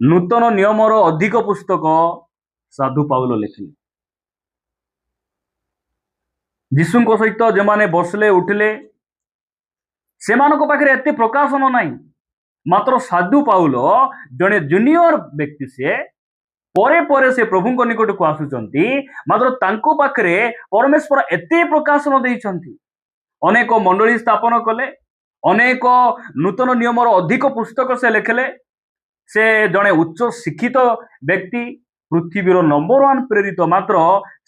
ନୂତନ ନିୟମର ଅଧିକ ପୁସ୍ତକ ସାଧୁ ପାଉଲ ଲେଖିଲେ। ଯୀଶୁଙ୍କ ସହିତ ଯେମାନେ ବସିଲେ ଉଠିଲେ ସେମାନଙ୍କ ପାଖରେ ଏତେ ପ୍ରକାଶନ ନାହିଁ। ମାତ୍ର ସାଧୁ ପାଉଲ ଜଣେ ଜୁନିୟର ବ୍ୟକ୍ତି, ସେ ପରେ ପରେ ସେ ପ୍ରଭୁଙ୍କ ନିକଟକୁ ଆସୁଛନ୍ତି। ମାତ୍ର ତାଙ୍କ ପାଖରେ ପରମେଶ୍ୱର ଏତେ ପ୍ରକାଶନ ଦେଇଛନ୍ତି। ଅନେକ ମଣ୍ଡଳୀ ସ୍ଥାପନ କଲେ, ଅନେକ ନୂତନ ନିୟମର ଅଧିକ ପୁସ୍ତକ ସେ ଲେଖିଲେ। ସେ ଜଣେ ଉଚ୍ଚ ଶିକ୍ଷିତ ବ୍ୟକ୍ତି, ପୃଥିବୀର ନମ୍ବର 1 ପ୍ରେରିତ। ମାତ୍ର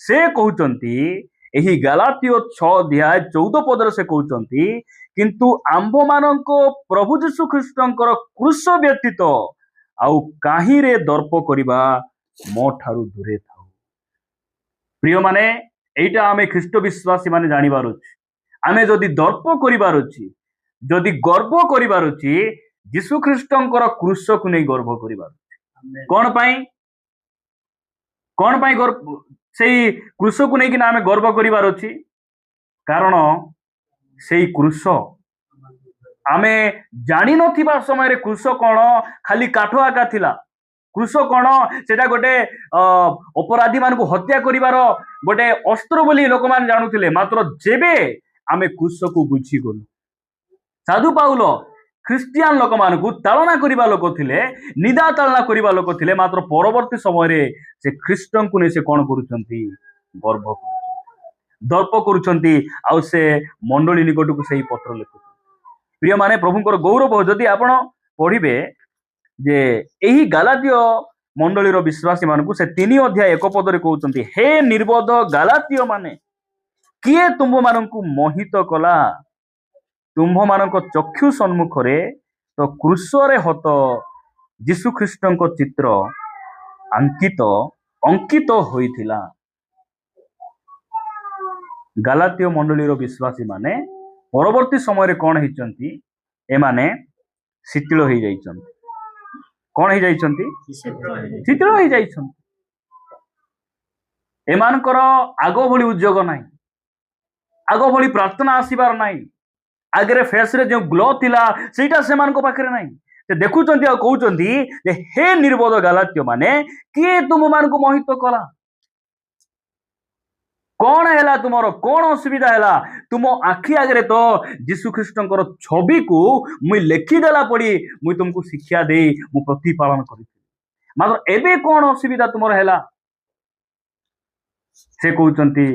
ସେ କହୁଛନ୍ତି, ଏହି ଗାଲାତୀୟ 6:14 ସେ କହୁଛନ୍ତି, କିନ୍ତୁ ଆମ୍ଭମାନଙ୍କ ପ୍ରଭୁ ଯୀଶୁ ଖ୍ରୀଷ୍ଟଙ୍କର କ୍ରୁଶ ବ୍ୟତୀତ ଆଉ କାହିଁରେ ଦର୍ପ କରିବା ମୋ ଠାରୁ ଦୂରେ ଥାଉ। ପ୍ରିୟମାନେ, ଏଇଟା ଆମେ ଖ୍ରୀଷ୍ଟ ବିଶ୍ୱାସୀ ମାନେ ଜାଣିବାର ଅଛି। ଆମେ ଯଦି ଦର୍ପ କରିବାର ଅଛି, ଯଦି ଗର୍ବ କରିବାର ଅଛି, ଯୀଶୁ ଖ୍ରୀଷ୍ଟଙ୍କର କ୍ରୁଶକୁ ନେଇ ଗର୍ବ କରିବାର ଅଛି। କଣ ପାଇଁ ସେଇ କ୍ରୁଶକୁ ନେଇକିନା ଆମେ ଗର୍ବ କରିବାର ଅଛି? କାରଣ ସେଇ କ୍ରୁଶ ଆମେ ଜାଣିନଥିବା ସମୟରେ କ୍ରୁଶ କଣ ଖାଲି କାଠ ଆକା ଥିଲା। କ୍ରୁଶ କଣ ସେଟା ଗୋଟେ ଅପରାଧୀ ମାନଙ୍କୁ ହତ୍ୟା କରିବାର ଗୋଟେ ଅସ୍ତ୍ର ବୋଲି ଲୋକମାନେ ଜାଣୁଥିଲେ। ମାତ୍ର ଯେବେ ଆମେ କ୍ରୁଶକୁ ବୁଝିଗଲୁ, ସାଧୁ ପାଉଲ ଖ୍ରୀଷ୍ଟିଆନ ଲୋକମାନଙ୍କୁ ତାଳନା କରିବା ଲୋକ ଥିଲେ, ନିଦା ତାଳନା କରିବା ଲୋକ ଥିଲେ। ମାତ୍ର ପରବର୍ତ୍ତୀ ସମୟରେ ସେ ଖ୍ରୀଷ୍ଟଙ୍କୁ ନେଇ ସେ କଣ କରୁଛନ୍ତି? ଗର୍ବ କରୁଛନ୍ତି, ଦର୍ପ କରୁଛନ୍ତି। ଆଉ ସେ ମଣ୍ଡଳୀ ନିକଟକୁ ସେଇ ପତ୍ର ଲେଖୁଛନ୍ତି। ପ୍ରିୟମାନେ, ପ୍ରଭୁଙ୍କର ଗୌରବ ଯଦି ଆପଣ ପଢିବେ ଯେ ଏହି ଗାଲାତୀୟ ମଣ୍ଡଳୀର ବିଶ୍ୱାସୀ ମାନଙ୍କୁ ସେ 3:1 କହୁଛନ୍ତି, ହେ ନିର୍ବୋଧ ଗାଲାତୀୟ ମାନେ, କିଏ ତୁମ୍ଭମାନଙ୍କୁ ମୋହିତ କଲା? ତୁମ୍ଭମାନଙ୍କ ଚକ୍ଷୁ ସମ୍ମୁଖରେ ତ କ୍ରୁଶରେ ହତ ଯୀଶୁ ଖ୍ରୀଷ୍ଟଙ୍କ ଚିତ୍ର ଅଙ୍କିତ ହୋଇଥିଲା। ଗାଲାତୀୟ ମଣ୍ଡଳୀର ବିଶ୍ୱାସୀ ମାନେ ପରବର୍ତ୍ତୀ ସମୟରେ କଣ ହେଇଛନ୍ତି? ଏମାନେ ଶିଥିଳ ହେଇଯାଇଛନ୍ତି। କଣ ହେଇଯାଇଛନ୍ତି? ଶିଥିଳ ହେଇଯାଇଛନ୍ତି। ଏମାନଙ୍କର ଆଗ ଭଳି ଉଦ୍యోଗ ନାହିଁ, ଆଗ ଭଳି ପ୍ରାର୍ଥନା ଆସିବାର ନାହିଁ। ଆଗରେ ଫେସରେ ଯେଉଁ ଗ୍ଲୋ ଥିଲା ସେଇଟା ସେମାନଙ୍କ ପାଖରେ ନାହିଁ। ସେ ଦେଖୁଛନ୍ତି ଆଉ କହୁଛନ୍ତି ଯେ ହେ ନିର୍ବୋଧ ଗାଲାତୀୟ ମାନେ, କିଏ ତୁମମାନଙ୍କୁ ମୋହିତ କଲା? କଣ ହେଲା ତୁମର? କଣ ଅସୁବିଧା ହେଲା? ତୁମ ଆଖି ଆଗରେ ତ ଯୀଶୁ ଖ୍ରୀଷ୍ଟଙ୍କର ଛବିକୁ ମୁଇଁ ଲେଖିଦେଲା ପଡ଼ି ମୁଇଁ ତୁମକୁ ଶିକ୍ଷା ଦେଇ ମୁଁ ପ୍ରତିପାଳନ କରିଥିଲି। ମାତ୍ର ଏବେ କଣ ଅସୁବିଧା ତୁମର ହେଲା? ସେ କହୁଛନ୍ତି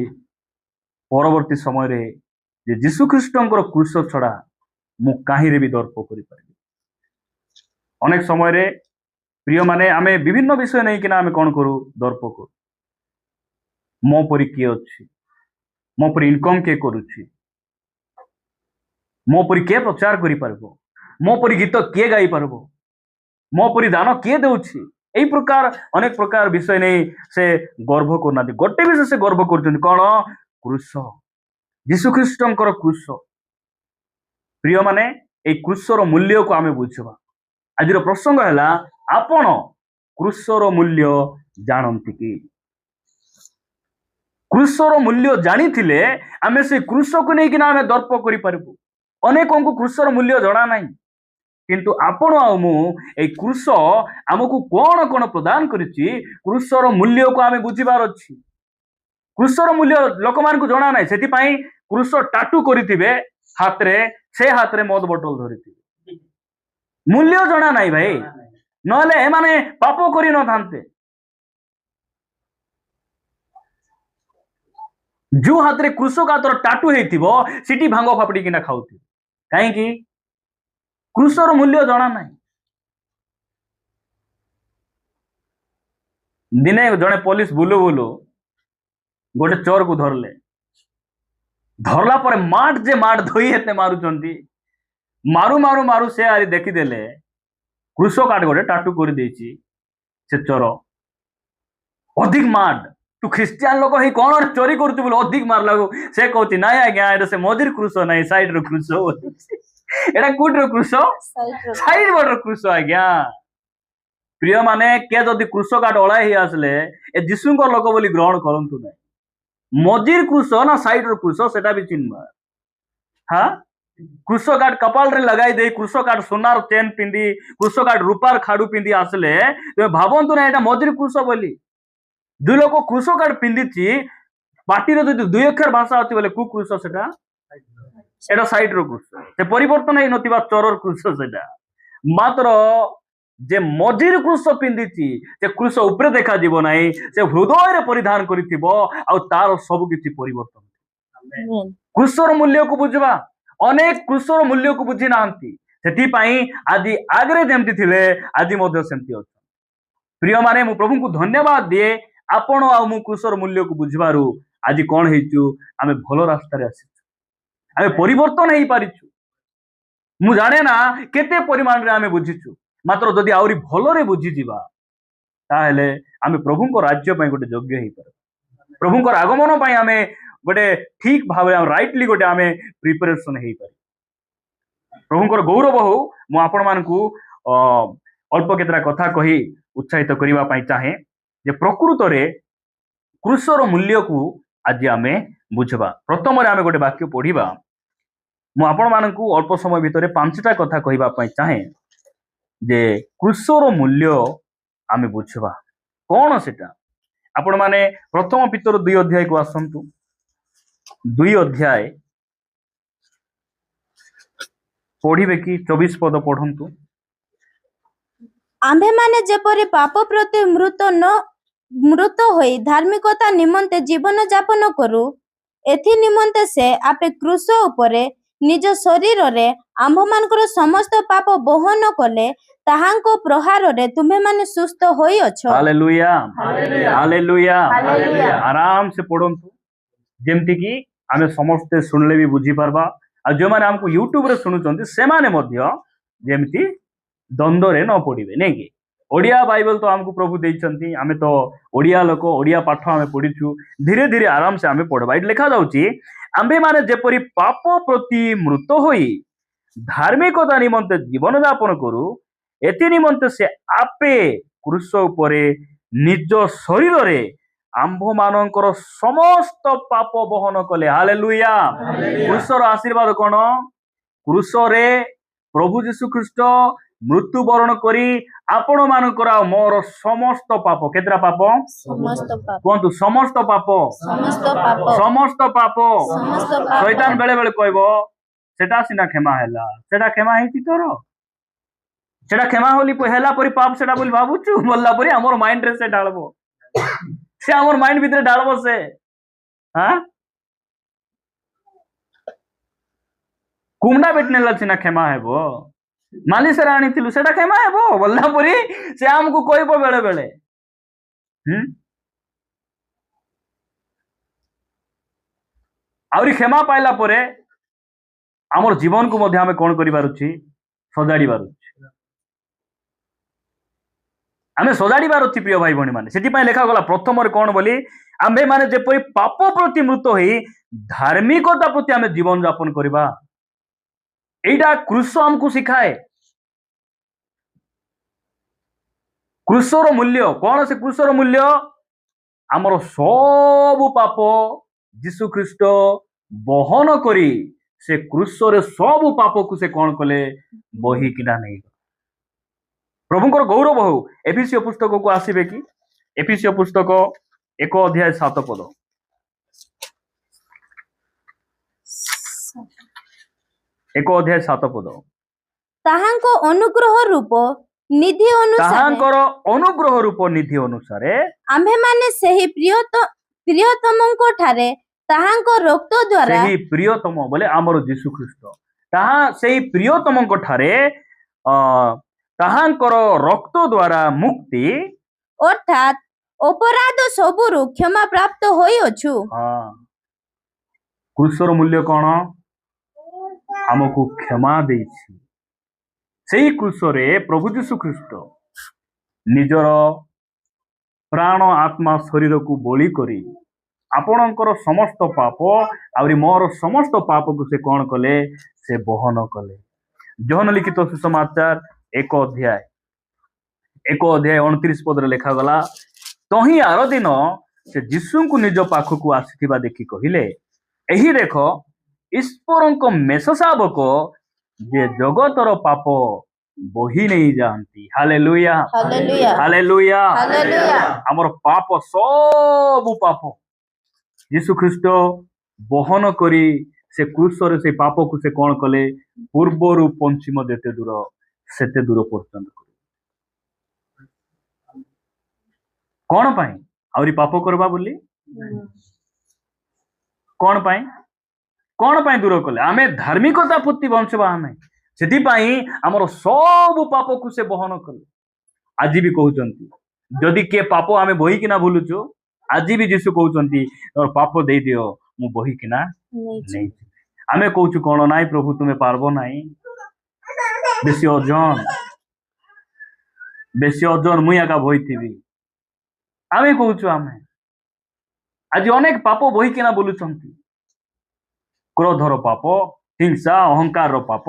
ପରବର୍ତ୍ତୀ ସମୟରେ ଯେ ଯୀଶୁ ଖ୍ରୀଷ୍ଟଙ୍କର କ୍ରୁଶ ଛଡା ମୁଁ କାହିଁରେ ବି ଦର୍ପ କରିପାରିବି। ଅନେକ ସମୟରେ ପ୍ରିୟମାନେ ଆମେ ବିଭିନ୍ନ ବିଷୟ ନେଇକିନା ଆମେ କଣ କରୁ? ଦର୍ପ କରୁ। ମୋ ପରି କିଏ ଅଛି? ମୋ ପରି ଇନକମ୍ କିଏ କରୁଛି? ମୋ ପରି କିଏ ପ୍ରଚାର କରିପାରିବ? ମୋ ପରି ଗୀତ କିଏ ଗାଇପାରିବ? ମୋ ପରି ଦାନ କିଏ ଦେଉଛି? এই প্রকার অনেক প্রকার বিষয় নেই সে গর্ব করুনাহাନ୍ତି। গোটে বিষয় সে গর্ব করছেন, কଣ? ক্রুশ, ଯୀଶୁଖ୍ରୀଷ୍ଟଙ୍କର କ୍ରୁଶ। ପ୍ରିୟ ମାନେ, এই କ୍ରୁଶର ମୂଲ୍ୟକୁ ଆମେ ବୁଝିବା। ଆଜିର ପ୍ରସଙ୍ଗ ହେଲା, ଆପଣ କ୍ରୁଶର ମୂଲ୍ୟ ଜାଣନ୍ତି କି? କ୍ରୁଶର ମୂଲ୍ୟ ଜାଣିଥିଲେ ଆମେ ସେ କ୍ରୁଶକୁ ନେଇକିନା ଆମେ ଦର୍ପ କରିପାରିବୁ। ଅନେକଙ୍କୁ କ୍ରୁଶର ମୂଲ୍ୟ ଜଣା ନାହିଁ, କିନ୍ତୁ ଆପଣ ଆଉ ମୁଁ এই କ୍ରୁଶ ଆମକୁ କଣ କଣ ପ୍ରଦାନ କରିଛି, କ୍ରୁଶର ମୂଲ୍ୟକୁ ଆମେ ବୁଝିବାର ଅଛି। କ୍ରୁଶର ମୂଲ୍ୟ ଲୋକମାନଙ୍କୁ ଜଣା ନାହିଁ, ସେଥିପାଇଁ କ୍ରୁଶ ଟାଟୁ କରିଥିବେ ହାତରେ, ସେ ହାତରେ ମଦ ବୋଟଲ ଧରିଥିବେ। ମୂଲ୍ୟ ଜଣା ନାହିଁ ଭାଇ, ନହେଲେ ଏମାନେ ପାପ କରିନଥାନ୍ତେ। ଯୋଉ ହାତରେ କୃଷ ଗାତର ଟାଟୁ ହେଇଥିବ ସେଠି ଭାଙ୍ଗ ଫାପଡ଼ିକିନା ଖାଉଥିବେ। କାହିଁକି? କ୍ରୁଶର ମୂଲ୍ୟ ଜଣା ନାହିଁ। ଦିନେ ଜଣେ ପୋଲିସ ବୁଲୁ ବୁଲୁ ଗୋଟେ ଚୋରକୁ ଧରିଲେ। ଧରଲା ପରେ ମାଟ ଧୋଇ ଏତେ ମାରୁଛନ୍ତି, ମାରୁ ମାରୁ ମାରୁ ସେ ଆରି ଦେଖିଦେଲେ କୃଷ କାଟ ଗୋଟେ ଟାଟୁ କରିଦେଇଛି ସେ ଚୋର। ଅଧିକ ମାଟ, ତୁ ଖ୍ରୀଷ୍ଟିଆନ ଲୋକ ହେଇ କଣ ଚୋରି କରୁଛୁ ବୋଲି ଅଧିକ ମାରିଲା। ସେ କହୁଛି, ନାଇଁ ଆଜ୍ଞା, ଏଟା ସେ ମଝିର କୃଷ ନାହିଁ, ସାଇଡର କୃଷ। ଏଟା କୋଉଠିର କୃଷ? ସାଇଡ ବଡର କୃଷ ଆଜ୍ଞା। ପ୍ରିୟ ମାନେ, କିଏ ଯଦି କୃଷ କାଟ ଅଳା ହେଇ ଆସିଲେ ଏ ଯୀଶୁଙ୍କ ଲୋକ ବୋଲି ଗ୍ରହଣ କରନ୍ତୁ ନାହିଁ। ମଝିର କୃଷ ନା ସାଇଡର କୃଷ ସେଟା ବି ଚିହ୍ନବା। ହଁ, कृष काट कपाल रे लगाई दे कृष काट सोनार चेन पिंधि कृष काट रूपार खाड़ू पिंधि आसले तुम भावतु ना एटा मजूरी कृष बोली दुई लोक कृष काट पिंधि पार्टी जो दुई अक्षर भाषा अच्छी बोले कु कृष सेटा एटा साइड रो कृष से परिवर्तन ही नथिबा चोरर कृष सेटा मात्र जे मझिर कृष पिंधि से कृष उपरे देखा जीव नाही से हृदय रे परिधान करिथिबो आ तार सब किछि परिवर्तन कृषर मूल्य को बुझवा अनेक कृषर मूल्य को बुझी नांती सेति पई आदि आगरे जेमति थिले आदि मध्य सेमति अछि प्रिय माने मु प्रभु को धन्यवाद दिए आपण आ मु कृषर मूल्य को बुझबारु आज कोन हेचु आमे भलो रास्ता रे आसी आमे परिवर्तन हेई पारिछु मु जाने ना केते परिमाण रे आमे बुझिछु मात्र जदि आउरी भलो रे बुझी जिबा ताहेले आमे प्रभु को राज्य पई गोटे योग्य हेई पार प्रभु को आगमन पई आमे गोटे ठीक भाव राइटली गोटे आमे प्रिपरेशन हेई पार प्रभु को गौरव हो मु आपण मानकू अल्प केतरा कथा कही उत्साहित करबा पई चाहे जे प्रकृत रे कृषर मूल्य को आज आमे बुझबा प्रथम रे आमे गोटे वाक्य पढ़िबा मु आपण मानकू अल्प समय भितरे पांचटा कथा कहबा पई चाहे जे कृषर मूल्य आमे बुझबा कोन सेटा आपण माने प्रथम पितर 2 अध्याय को आसंतु 2 अध्याय पढ़िबे कि 24 पद पढ़ंतु आम्भे माने जेपरि पाप प्रति मृत होई धार्मिकता निमंते जीवन जापन करू एथि निमंते से आपे क्रूस उपरे निज शरीर रे आम्भ मानकर समस्त पाप बहन कले ताहांको प्रहार रे तुम्हे माने सुस्थ होई अछो हालेलुया हालेलुया आराम से पढ़ंतु जेमति कि आमे समस्त सुनले भी बुझी पारबा आ जो माने हमको यूट्यूब रे सुनुचंती से माने मध्य जेमति द्वंद्व रे न पड़िबे नै कि ओडिया बाइबल तो हमको प्रभु देइचंती आमे तो ओडिया लोक ओडिया पाठ आमे पढिछु धीरे धीरे आराम से आमे पढबा इट लिखा जाउची आम्भे माने जेपरि पाप प्रति मृत होई धार्मिकता निमंते जीवन यापन करू एति निमंते से आपे क्रूस उपरे निज शरीर रे आम्भ मानकर समस्त पाप बहन कले हालेलुया क्रूसर आशीर्वाद कोन क्रूस रे प्रभु यीशु ख्रीस्ट मृत्यु वरण करी आपण मानकर मोर समस्त पाप केतरा पाप समस्त पाप कहतु समस्त पाप समस्त पाप समस्त पाप समस्त पाप शैतान बेले बेले कहबो सेटा सिना क्षमा हैला सेटा क्षमा हेची तोर सेटा क्षमा होली हैला परी पाप सेटा बोली भाबुचु बोलला परी हमर माइंड रे से डालबो से हमर माइंड भीतर डालबो से हां कुमना बेटनेला सिना क्षमा हेबो मालिस राणी थिलु सेटा क्षमा हेबो बोलला परी से हमको कहबो बेले बेले आउरी क्षमा पाइला परे आमर जीवन को मध्य आमे कोन करि पारुछि सजाडी पारुछि आमे सजाडी पारुछि प्रिय भाई भणी माने सेति पय लेखा गला प्रथम रे कोन बोली आम्भे माने जेपरि पाप प्रति मृत होई धार्मिकता प्रति आमे जीवन यापन करबा एटा क्रूस हमको सिखाए क्रूसर मूल्य कौन से क्रूसर मूल्य आमर सब पाप यीशु ख्रीस्ट बहन करी से क्रूसर सब पाप को से कौन कले बही किना नहीं प्रभुंकर गौरव हो एफिसियो पुस्तक को आसीबे कि एफिसियो पुस्तक 1 अध्याय 7 पद एक अध्याय 7 पद ताहांको अनुग्रह रूप निधि अनुसार आम्भे माने सेही प्रियतमंको ठारे ताहांको रक्त द्वारा सेही प्रियतम बोले आमर यीशु ख्रीस्ट ताहा सेही प्रियतमंको ठारे ताहांकर रक्त द्वारा मुक्ति अर्थात अपराध सबुरु क्षमा प्राप्त होई अछु क्रूसर मूल्य कौन हमको क्षमा देछि सेही क्रूसरे प्रभु यीशु ख्रीस्ट निजर प्राण आत्मा शरीर को बलि करी आपणकर समस्त पाप आउरी मोर समस्त पाप को से कौन कले से बहन कले जोहन लिखित सुसमाचार 1 अध्याय 29 पद रे लेखा गला तही आर दिन से यीशु को निज पाख को आसीथिबा देखि कहिले एही देख ଈଶ୍ୱରଙ୍କ ମେଷ ଶାବକ ଯେ ଜଗତର ପାପ ବହି ନେଇ ଯାଆନ୍ତି। Hallelujah hallelujah hallelujah. ହାଲେଲୁୟା। ଆମର ପାପ ସବୁ ପାପ ଯୀଶୁ ଖ୍ରୀଷ୍ଟ ବହନ କରି ସେ କ୍ରୁଶରେ ସେ ପାପକୁ ସେ କଣ କଲେ, ପୂର୍ବରୁ ପଶ୍ଚିମ ଯେତେ ଦୂର ସେତେ ଦୂର ପର୍ଯ୍ୟନ୍ତ। କଣ ପାଇଁ? ଆହୁରି ପାପ କରିବା ବୋଲି? କଣ ପାଇଁ? କଣ ପାଇଁ ଦୂର କଲେ? ଆମେ ଧାର୍ମିକତା ପ୍ରତି ବଞ୍ଚିବା। ଆମେ ସେଥିପାଇଁ ଆମର ସବୁ ପାପକୁ ସେ ବହନ କଲେ। ଆଜି ବି କହୁଛନ୍ତି ଯଦି କିଏ ପାପ ଆମେ ବୋହିକିନା ବୁଲୁଛୁ, ଆଜି ବି ଯୀଶୁ କହୁଛନ୍ତି ତୋର ପାପ ଦେଇଦିଅ, ମୁଁ ବୋହିକିନା ନେଇଯିବି। ଆମେ କହୁଛୁ କଣ, ନାଇଁ ପ୍ରଭୁ ତୁମେ ପାରବ ନାହିଁ, ବେଶୀ ଓଜନ ମୁଇଁ ଏକା ବୋହିଥିବି। ଆମେ କହୁଛୁ। ଆମେ ଆଜି ଅନେକ ପାପ ବୋହିକିନା ବୁଲୁଛନ୍ତି। କ୍ରୋଧର ପାପ, ହିଂସା ଅହଙ୍କାରର ପାପ,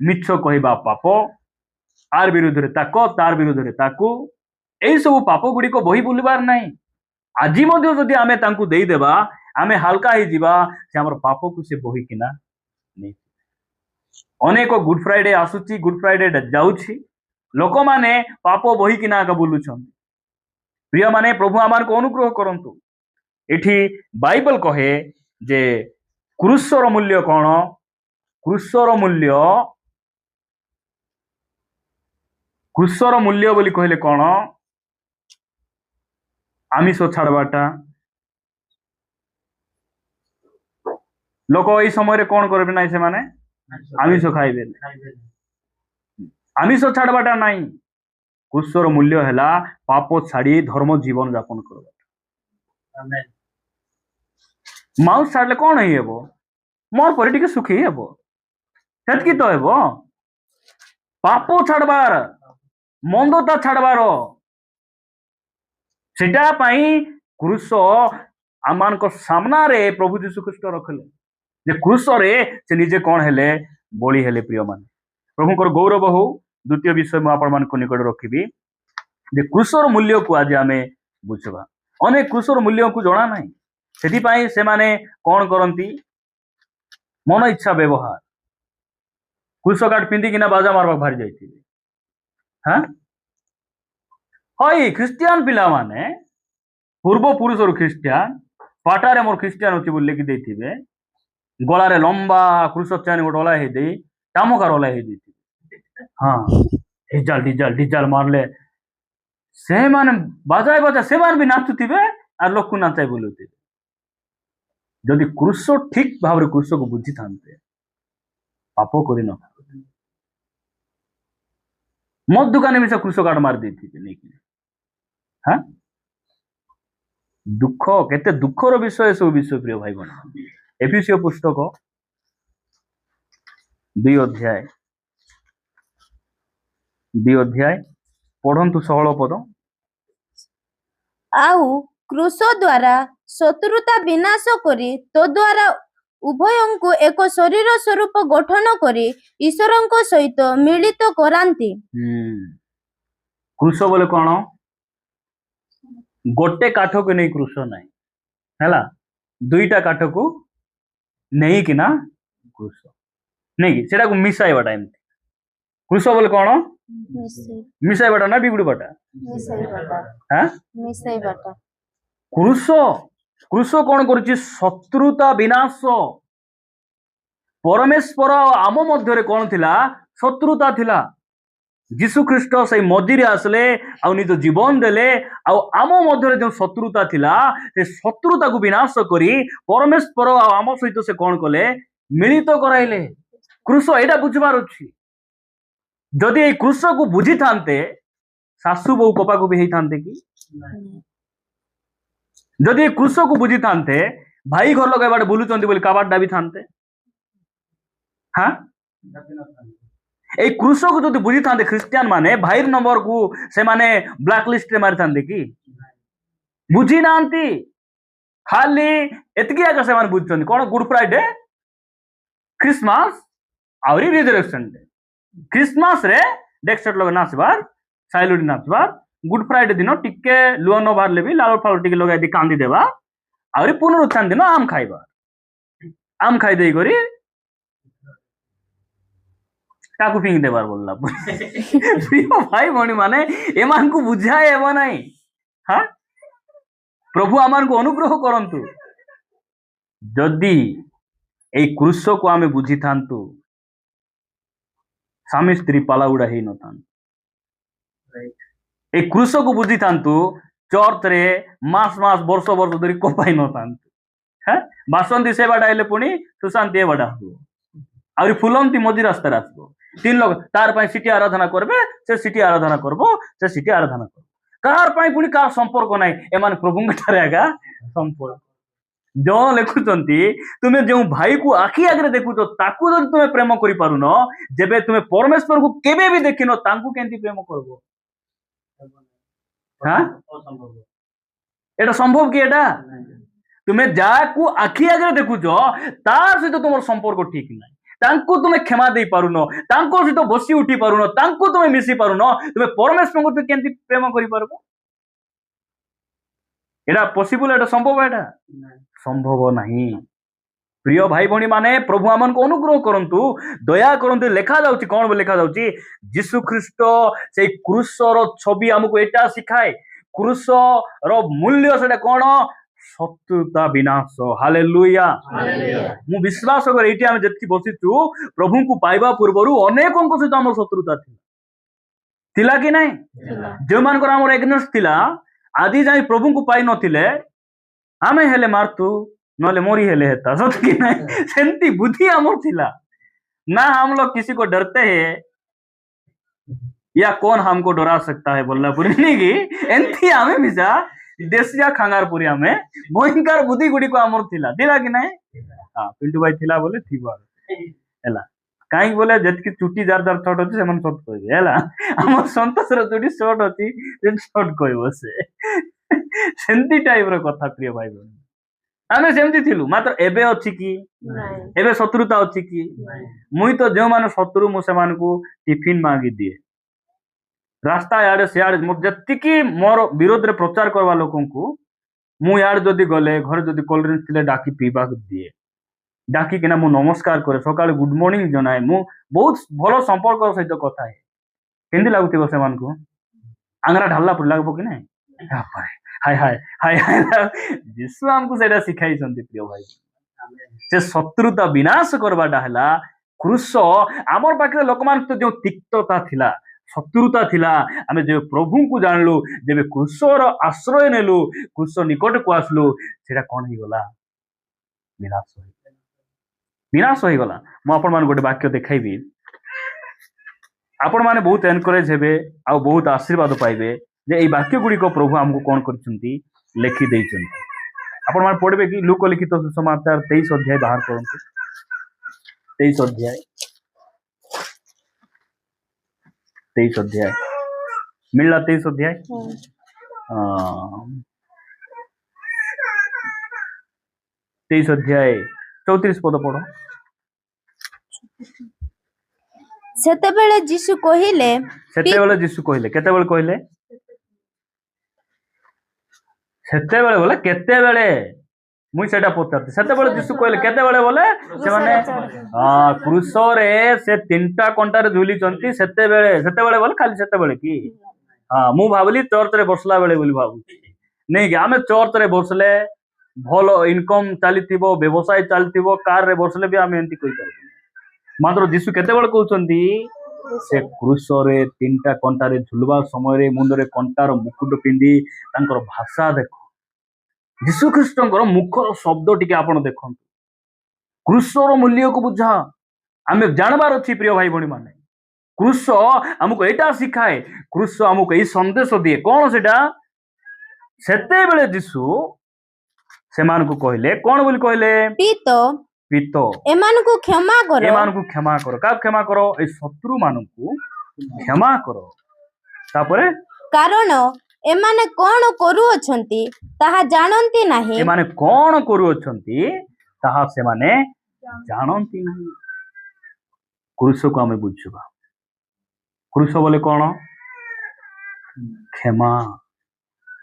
ମିଛ କହିବା ପାପ, ଆର ବିରୁଦ୍ଧରେ ତାକ ତାର ବିରୁଦ୍ଧରେ ତାକୁ, ଏଇ ସବୁ ପାପ ଗୁଡିକ ବୋହି ବୁଲିବାର ନାହିଁ। ଆଜି ମଧ୍ୟ ଯଦି ଆମେ ତାଙ୍କୁ ଦେଇଦେବା, ଆମେ ହାଲକା ହେଇଯିବା, ସେ ଆମର ପାପକୁ ସେ ବୋହିକିନା ନେଇ। ଅନେକ ଗୁଡ ଫ୍ରାଇଡେ ଆସୁଛି, ଗୁଡ ଫ୍ରାଇଡେ ଯାଉଛି, ଲୋକମାନେ ପାପ ବୋହିକିନା ଆଗ ବୁଲୁଛନ୍ତି। ପ୍ରିୟମାନେ, ପ୍ରଭୁ ଆମମାନଙ୍କୁ ଅନୁଗ୍ରହ କରନ୍ତୁ। ଏଠି ବାଇବଲ କହେ ଯେ କ୍ରୁଶର ମୂଲ୍ୟ କଣ? କ୍ରୁଶର ମୂଲ୍ୟ ବୋଲି କହିଲେ କଣ? ଆମିଷ ଛାଡବାଟା। ଲୋକ ଏଇ ସମୟରେ କଣ କରିବେ? ନାହିଁ, ସେମାନେ ଆମିଷ ଖାଇବେ। ଆମିଷ ଛାଡବାଟା ନାହିଁ। କ୍ରୁଶର ମୂଲ୍ୟ ହେଲା ପାପ ଛାଡି ଧର୍ମ ଜୀବନ ଯାପନ କରିବା। ମାଉସ ଛାଡିଲେ କଣ ହେଇ ହେବ? ମୋର ପରି ଟିକେ ସୁଖୀ ହେବ, ସେତିକି ତ ହେବ। ପାପ ଛାଡବାର, ମନ୍ଦତା ଛାଡବାର, ସେଟା ପାଇଁ କ୍ରୁଶ ଆମମାନଙ୍କ ସାମ୍ନାରେ ପ୍ରଭୁ ଯୀଶୁ ଖ୍ରୀଷ୍ଟ ରଖିଲେ। ଯେ କ୍ରୁଶରେ ସେ ନିଜେ କଣ ହେଲେ? ବଳି ହେଲେ। ପ୍ରିୟମାନେ, ପ୍ରଭୁଙ୍କର ଗୌରବ ହଉ। ଦ୍ୱିତୀୟ ବିଷୟ ମୁଁ ଆପଣମାନଙ୍କ ନିକଟରେ ରଖିବି ଯେ କ୍ରୁଶର ମୂଲ୍ୟକୁ ଆଜି ଆମେ ବୁଝିବା। ଅନେକ କ୍ରୁଶର ମୂଲ୍ୟକୁ ଜଣା ନାହିଁ, ସେଥିପାଇଁ ସେମାନେ କଣ କରନ୍ତି? ମନ ଇଚ୍ଛା ବ୍ୟବହାର। କ୍ରୁଶ କାର୍ଡ ପିନ୍ଧିକିନା ବାଜା ମାରବାକୁ ବାହାରି ଯାଇଥିବେ। ହଇ ଖ୍ରୀଷ୍ଟିଆନ ପିଲାମାନେ, ପୂର୍ବପୁରୁଷରୁ ଖ୍ରୀଷ୍ଟିଆନ, ପାଟାରେ ମୋର ଖ୍ରୀଷ୍ଟିଆନ ଅଛି ବୋଲି ଲେଖି ଦେଇଥିବେ, ଗଳାରେ ଲମ୍ବା କ୍ରୁଶ ଚେନ୍ ଗୋଟେ ଓଲା ହେଇଦେଇ ଟାମକାର ଓଲା ହେଇଯାଇଥିବେ। ଡିଜାଲ ମାରଲେ ସେମାନେ ବାଜା ସେମାନେ ବି ନାଚୁଥିବେ, ଆଉ ଲୋକକୁ ନାଚାଇ ବୁଲୁଥିବେ। ଯଦି କ୍ରୁଶ ଠିକ ଭାବରେ କ୍ରୁଶକୁ ବୁଝିଥାନ୍ତେ, ପାପ କରିନଥାନ୍ତେ। ମଦ ଦୋକାନ ବି ସେ କ୍ରୁଶ କାର୍ଡ ମାରି ଦେଇଥିବେ ନେଇକି। ଦୁଃଖ, କେତେ ଦୁଃଖର ବିଷୟ ସବୁ ବିଷୟ। ପ୍ରିୟ ଭାଇ ଭଉଣୀ, ଏଫେସୀୟ ପୁସ୍ତକ 2 ଅଧ୍ୟାୟ ପଢନ୍ତୁ 16 ପଦ। ଆଉ କ୍ରୁଶ ଦ୍ୱାରା ଶତ୍ରୁତା ବିନାଶ କରି ତ ଦ୍ୱାରା ଉଭୟଙ୍କୁ ଏକ ଶରୀର ସ୍ୱରୂପ ଗଠନ କରି ଈଶ୍ୱରଙ୍କ ସହିତ ମିଳିତ କରାନ୍ତି। କ୍ରୁଶ ବୋଲେ କଣ? ଗୋଟେ କାଠକୁ ନେଇ କ୍ରୁଶ ନାହିଁ, ହେଲା, ଦୁଇଟା କାଠକୁ ନେଇକିନା କ୍ରୁଶ ନେଇକି ସେଟାକୁ ମିଶାଇବାଟା। ଏମିତି କ୍ରୁଶ ବୋଲେ କଣ? ମିଶାଇବାଟା ନା ବିଗୁଡିବାଟା? କ୍ରୁଶ କଣ କରୁଛି? ଶତ୍ରୁତା ବିନାଶ। ପରମେଶ୍ୱର ଆମ ମଧ୍ୟରେ କଣ ଥିଲା? ଶତ୍ରୁତା ଥିଲା। ଯୀଶୁ ଖ୍ରୀଷ୍ଟ ସେଇ ମଝିରେ ଆସିଲେ, ଆଉ ନିଜ ଜୀବନ ଦେଲେ, ଆଉ ଆମ ମଧ୍ୟରେ ଯୋଉ ଶତ୍ରୁତା ଥିଲା, ସେ ଶତ୍ରୁତାକୁ ବିନାଶ କରି ପରମେଶ୍ୱର ଆଉ ଆମ ସହିତ ସେ କଣ କଲେ? ମିଳିତ କରାଇଲେ। କ୍ରୁଶ ଏଇଟା ବୁଝିବାର ଅଛି। ଯଦି ଏଇ କ୍ରୁଶକୁ ବୁଝିଥାନ୍ତେ, ଶାଶୁ ବୋଉ କପାକୁ ବି ହେଇଥାନ୍ତେ କି? ଯଦି ଏଇ କ୍ରୁଶକୁ ବୁଝିଥାନ୍ତେ, ଭାଇ ଘର ଲୋକ ଏବାଟେ ବୁଲୁଛନ୍ତି ବୋଲି କାବାଟ ଡାବିଥାନ୍ତେ? এই କୃଷକୁ ଯଦି ବୁଝିଥାନ୍ତେ ଖ୍ରୀଷ୍ଟିଆନ ମାନେ, ଭାଇର ନମ୍ବରକୁ ସେମାନେ ବ୍ଲାକ୍ ଲିଷ୍ଟରେ ମାରିଥାନ୍ତେ କି? ବୁଝି ନାହାନ୍ତି। ଖାଲି ଏତିକି ଆଗ ସେମାନେ ବୁଝୁଛନ୍ତି କଣ? ଗୁଡ ଫ୍ରାଇଡେ, ଖ୍ରୀଷ୍ଟମାସ ଆହୁରି ରିଜରେକ୍ସନ ଡେ। ଖ୍ରୀଷ୍ଟମାସ ରେ ଡେକ୍ସଟ ଲଗେଇ ନାଚବାର, ସାଇଲୁଡି ନାଚବାର, ଗୁଡ ଫ୍ରାଇଡେ ଦିନ ଟିକେ ଲୁହ ନ ବାହାରିଲେ ବି ଲାଳ ଫାଳ ଟିକେ ଲଗାଇ କାନ୍ଦି ଦେବା, ଆହୁରି ପୁନରୁତ୍ଥାନ ଦିନ ଆମ୍ ଖାଇବା। ଆମ୍ ଖାଇ ଦେଇ କରି ତାକୁ ଫିଙ୍ଗି ଦେବାର ବୋଲିଲା ପ୍ରିୟ ଭାଇ ଭଉଣୀ ମାନେ ଏମାନଙ୍କୁ ବୁଝାଏ ହେବ ନାହିଁ। ହଁ, ପ୍ରଭୁ ଆମମାନଙ୍କୁ ଅନୁଗ୍ରହ କରନ୍ତୁ। ଯଦି ଏଇ କୃଷକୁ ଆମେ ବୁଝିଥାନ୍ତୁ, ସ୍ୱାମୀ ସ୍ତ୍ରୀ ପାଲାଗୁଡା ହେଇନଥାନ୍ତୁ। ଏଇ କୃଷକୁ ବୁଝିଥାନ୍ତୁ, ଚର୍ଚ୍ଚରେ ମାସ ମାସ ବର୍ଷ ବର୍ଷ ଧରି କପାଇ ନଥାନ୍ତୁ। হ্যাঁ, ବାସନ୍ତୀ ସେବାଟା ହେଲେ ପୁଣି ସୁଶାନ୍ତି ଏବାଟା ଆସିବ, ଆହୁରି ଫୁଲନ୍ତି ମଝି ରାସ୍ତାରେ ଆସିବ। 3 ଲୋକ ତାର ପାଇଁ ସିଟି ଆରାଧନା କରିବେ, ସେ ସିଟି ଆରାଧନା କରିବ, ସେ ସିଟି ଆରାଧନା କରିବ। କାହାର ପାଇଁ ପୁଣି କାହାର ସମ୍ପର୍କ ନାହିଁ। ଏମାନେ ପ୍ରଭୁଙ୍କ ଠାରେ ଆଗା ସମ୍ପର୍କ। ଜଣ ଲେଖୁଛନ୍ତି, ତୁମେ ଯେଉଁ ଭାଇକୁ ଆଖି ଆଗରେ ଦେଖୁଛ ତାକୁ ଯଦି ତୁମେ ପ୍ରେମ କରିପାରୁନ, ଯେବେ ତୁମେ ପରମେଶ୍ୱରକୁ କେବେ ବି ଦେଖିନ ତାଙ୍କୁ କେମିତି ପ୍ରେମ କରିବ? হ্যাঁ, এটা সম্ভব কি? এটা তুমি যাକୁ ଆଖି ଆଗରେ ଦେଖୁଛ ତାର ସହିତ ତୁମର ସମ୍ପର୍କ ଠିକ ନାହିଁ, ତାଙ୍କୁ ତୁମେ କ୍ଷମା ଦେଇ ପାରୁନ, ତାଙ୍କ ସହିତ ବସି ଉଠି ପାରୁନ, ତାଙ୍କୁ ତୁମେ ମିଶି ପାରୁନ, ତୁମେ ପରମେଶ୍ୱରଙ୍କୁ ତୁମେ କେମିତି ପ୍ରେମ କରିପାରିବ? এটা ପସିବୁଲ? এটা ସମ୍ଭବ? এটা ସମ୍ଭବ ନାହିଁ। ପ୍ରିୟ ଭାଇ ଭଉଣୀ ମାନେ, ପ୍ରଭୁ ଆମମାନଙ୍କୁ ଅନୁଗ୍ରହ କରନ୍ତୁ, ଦୟା କରନ୍ତୁ। ଲେଖା ଯାଉଛି କଣ ଲେଖା ଯାଉଛି? ଯୀଶୁ ଖ୍ରୀଷ୍ଟ ସେଇ କ୍ରୁଶର ଛବି ଆମକୁ ଏଇଟା ଶିଖାଏ। କ୍ରୁଶର ମୂଲ୍ୟ ସେଟା କଣ? ଶତ୍ରୁତା ବିନାଶ। ହାଲେଲୁୟା। ମୁଁ ବିଶ୍ୱାସ କରେ ଏଇଠି ଆମେ ଯେତିକି ବସିଛୁ, ପ୍ରଭୁଙ୍କୁ ପାଇବା ପୂର୍ବରୁ ଅନେକଙ୍କ ସହିତ ଆମର ଶତ୍ରୁତା ଥିଲା କି ନାହିଁ? ଯେଉଁମାନଙ୍କର ଆମର ଏଗନେଷ୍ଟ ଥିଲା, ଆଜି ଯାଇ ପ୍ରଭୁଙ୍କୁ ପାଇ ନଥିଲେ, ଆମେ ହେଲେ ମାରତୁ, ନହେଲେ ମରି ହେଲେ ହେତା। ସତ କି ନାହିଁ? ସେମିତି ବୁଦ୍ଧି ଆମର ଥିଲା ନା। हम लोग किसी को डरते हैं या कौन हमको डरा सकता है बोलना पूरी नहीं कि एंती आमे मिसा देसिया खांगार पूरी आमे भयंकर बुद्धि गुडी को हमर थिला कि नहीं? हां, पिंटू भाई थिला बोले थिबा हैला। काई बोले जतकी चुटी जार जार छोट अछि सेमन छोट कहबे हैला। हमर संतोषर चुटी शॉर्ट अछि, जे शॉर्ट कहबो से सेंती टाइप रो कथा। प्रिय भाई बहन, ଆମେ ସେମିତି ଥିଲୁ, ମାତ୍ର ଏବେ ଅଛି କି? ଏବେ ଶତ୍ରୁତା ଅଛି କି? ମୁଇଁ ତ ଯେଉଁମାନେ ଶତ୍ରୁ, ମୁଁ ସେମାନଙ୍କୁ ଟିଫିନ ମାଗି ଦିଏ। ରାସ୍ତା ଇଆଡେ ସିଆଡେ ଯେତିକି ମୋର ବିରୋଧରେ ପ୍ରଚାର କରିବା ଲୋକଙ୍କୁ ମୁଁ ଇଆଡେ ଯଦି ଗଲେ, ଘରେ ଯଦି କୋଲ୍ଡ ଥିଲେ ଡାକି ପିଇବାକୁ ଦିଏ। ଡାକିକିନା ମୁଁ ନମସ୍କାର କରେ, ସକାଳେ ଗୁଡ ମର୍ଣ୍ଣିଂ ଜଣାଏ। ମୁଁ ବହୁତ ଭଲ ସମ୍ପର୍କ ସହିତ କଥା ହେ। କେମିତି ଲାଗୁଥିବ ସେମାନଙ୍କୁ? ଆଙ୍ଗରା ଢାଲା ପରି ଲାଗିବ କି ନାହିଁ? ହାय ହାय ହାय ହାୟ। ଯୀଶୁ ଆମକୁ ସେଇଟା ଶିଖାଇଛନ୍ତି। ପ୍ରିୟ ଭାଇ, ସେ ଶତ୍ରୁତା ବିନାଶ କରବାଟା ହେଲା କୃଷ। ଆମର ପାଖରେ ଲୋକମାନଙ୍କ ଯୋଉ ତିକ୍ତତା ଥିଲା, ଶତ୍ରୁତା ଥିଲା, ଆମେ ଯେବେ ପ୍ରଭୁଙ୍କୁ ଜାଣିଲୁ, ଯେବେ କୃଷର ଆଶ୍ରୟ ନେଲୁ, କୃଷ ନିକଟକୁ ଆସିଲୁ, ସେଟା କଣ ହେଇଗଲା? ବିନାଶ ହେଇଗଲା। ବିନାଶ ହେଇଗଲା। ମୁଁ ଆପଣମାନଙ୍କୁ ଗୋଟେ ବାକ୍ୟ ଦେଖାଇବି, ଆପଣମାନେ ବହୁତ ଏନକରେଜ ହେବେ ଆଉ ବହୁତ ଆଶୀର୍ବାଦ ପାଇବେ ଯେ ଏଇ ବାକ୍ୟ ଗୁଡିକ ପ୍ରଭୁ ଆମକୁ କଣ କରିଛନ୍ତି, ଲେଖି ଦେଇଛନ୍ତି। ଆପଣମାନେ ପଢିବେ କି? ଲୁକ ଲିଖିତ ସୁସମାଚାର 23 ଅଧ୍ୟାୟ ବାହାର କରନ୍ତୁ। 23 ଅଧ୍ୟାୟ 23 ଅଧ୍ୟାୟ ମିଳିଲା। 23 ଅଧ୍ୟାୟ 23 ଅଧ୍ୟାୟ 34 ପଦ ପଢ। ସେତେବେଳେ ଯୀଶୁ କହିଲେ, ସେତେବେଳେ ଯୀଶୁ କହିଲେ, କେତେବେଳେ କହିଲେ? ସେତେବେଳେ ବୋଲେ କେତେବେଳେ? ମୁଇଁ ସେଟା ପଚାରୁଛି। ସେତେବେଳେ ଯୀଶୁ କହିଲେ କେତେବେଳେ ବୋଲେ ସେମାନେ କୃଷରେ ସେ 3ଟା କଣ୍ଟାରେ ଝୁଲିଛନ୍ତି। ସେତେବେଳେ, ସେତେବେଳେ ବୋଲେ ଖାଲି ସେତେବେଳେ କି? ହଁ, ମୁଁ ଭାବିଲି ଚର୍ଚ୍ଚରେ ବସିଲା ବେଳେ ବୋଲି ଭାବୁଛି। ନାଇଁ କି? ଆମେ ଚର୍ଚ୍ଚରେ ବସିଲେ ଭଲ ଇନକମ ଚାଲିଥିବ, ବ୍ୟବସାୟ ଚାଲିଥିବ, କାରରେ ବସିଲେ ବି ଆମେ ଏମିତି କହିପାରିବୁ। ମାତ୍ର ଯୀଶୁ କେତେବେଳେ କହୁଛନ୍ତି? ସେ କୃଷରେ 3ଟା କଣ୍ଟାରେ ଝୁଲବା ସମୟରେ ମୁଣ୍ଡରେ କଣ୍ଟାର ମୁକୁଟ ପିନ୍ଧି, ତାଙ୍କର ଭାଷା ଦେଖ। ଯୀଶୁ ଖ୍ରୀଷ୍ଟଙ୍କର ମୁଖର ଶବ୍ଦ ଟିକେ ଆପଣ ଦେଖନ୍ତୁ। କୃଷର ମୂଲ୍ୟକୁ ବୁଝା ଆମେ ଜାଣିବାର ଅଛି। ପ୍ରିୟ ଭାଇ ଭଉଣୀ ମାନେ, କୃଷ ଆମକୁ ଏଇଟା ଶିଖାଏ, କୃଷ ଆମକୁ ଏଇ ସନ୍ଦେଶ ଦିଏ। କଣ ସେଟା? ସେତେବେଳେ ଯୀଶୁ ସେମାନଙ୍କୁ କହିଲେ, କଣ ବୋଲି କହିଲେ? ପିତ ଏମାନଙ୍କୁ କ୍ଷମା କର। ଏମାନଙ୍କୁ କ୍ଷମା କର। କାହାକୁ କ୍ଷମା କର? ଏଇ ଶତ୍ରୁ ମାନଙ୍କୁ କ୍ଷମା କର। ତାପରେ, କାରଣ ଏମାନେ କଣ କରୁଅଛନ୍ତି ତାହା ଜାଣନ୍ତି ନାହିଁ। ଏମାନେ କଣ କରୁଅଛନ୍ତି ତାହା ସେମାନେ ଜାଣନ୍ତି ନାହିଁ। କୃଷକୁ ଆମେ ବୁଝିବା। କୃଷ ବୋଲେ କଣ? କ୍ଷମା,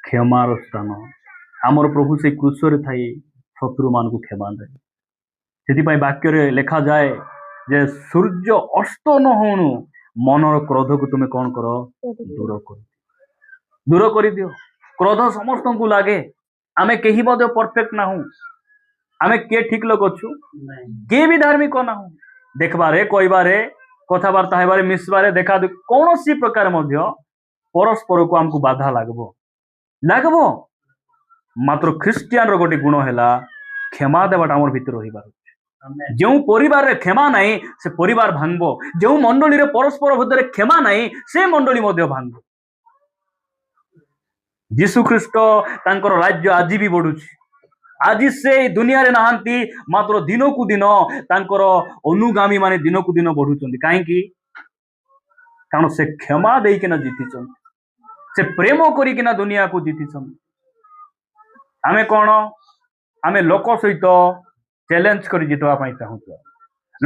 କ୍ଷମାର ସ୍ଥାନ। ଆମର ପ୍ରଭୁ ସେଇ କୃଷରେ ଥାଇ ଶତ୍ରୁ ମାନଙ୍କୁ କ୍ଷମା ଦେଲେ। ସେଥିପାଇଁ ବାକ୍ୟରେ ଲେଖାଯାଏ, ଯେ ସୂର୍ଯ୍ୟ ଅସ୍ତ ନ ହଉଣୁ ମନର କ୍ରୋଧକୁ ତୁମେ କଣ କର? ଦୂର କରିଦିଅ। କ୍ରୋଧ ସମସ୍ତଙ୍କୁ ଲାଗେ। ଆମେ କେହି ମଧ୍ୟ ପରଫେକ୍ଟ ନାହୁଁ। ଆମେ କିଏ ଠିକ ଲୋକ ଅଛୁ? କିଏ ବି ଧାର୍ମିକ ନାହୁଁ। ଦେଖବାରେ, କହିବାରେ, କଥାବାର୍ତ୍ତା ହେବାରେ, ମିଶିବାରେ, ଦେଖା କୌଣସି ପ୍ରକାର ମଧ୍ୟ ପରସ୍ପରକୁ ଆମକୁ ବାଧା ଲାଗିବ। ମାତ୍ର ଖ୍ରୀଷ୍ଟିଆନର ଗୋଟେ ଗୁଣ ହେଲା କ୍ଷମା ଦେବାଟା ଆମର ଭିତରେ ରହିବାର ଅଛି। ଯେଉଁ ପରିବାରରେ କ୍ଷମା ନାହିଁ ସେ ପରିବାର ଭାଙ୍ଗିବ। ଯେଉଁ ମଣ୍ଡଳୀରେ ପରସ୍ପର ଭିତରେ କ୍ଷମା ନାହିଁ ସେ ମଣ୍ଡଳୀ ମଧ୍ୟ ଭାଙ୍ଗିବ। ଯୀଶୁ ଖ୍ରୀଷ୍ଟ ତାଙ୍କର ରାଜ୍ୟ ଆଜି ବି ବଢୁଛି। ଆଜି ସେ ଦୁନିଆରେ ନାହାନ୍ତି, ମାତ୍ର ଦିନକୁ ଦିନ ତାଙ୍କର ଅନୁଗାମୀ ମାନେ ଦିନକୁ ଦିନ ବଢୁଛନ୍ତି। କାହିଁକି? କାରଣ ସେ କ୍ଷମା ଦେଇକିନା ଜିତିଛନ୍ତି। ସେ ପ୍ରେମ କରିକିନା ଦୁନିଆକୁ ଜିତିଛନ୍ତି। ଆମେ କଣ? ଆମେ ଲୋକ ସହିତ ଚ୍ୟାଲେଞ୍ଜ କରି ଜିତବା ପାଇଁ ଚାହୁଁଛୁ।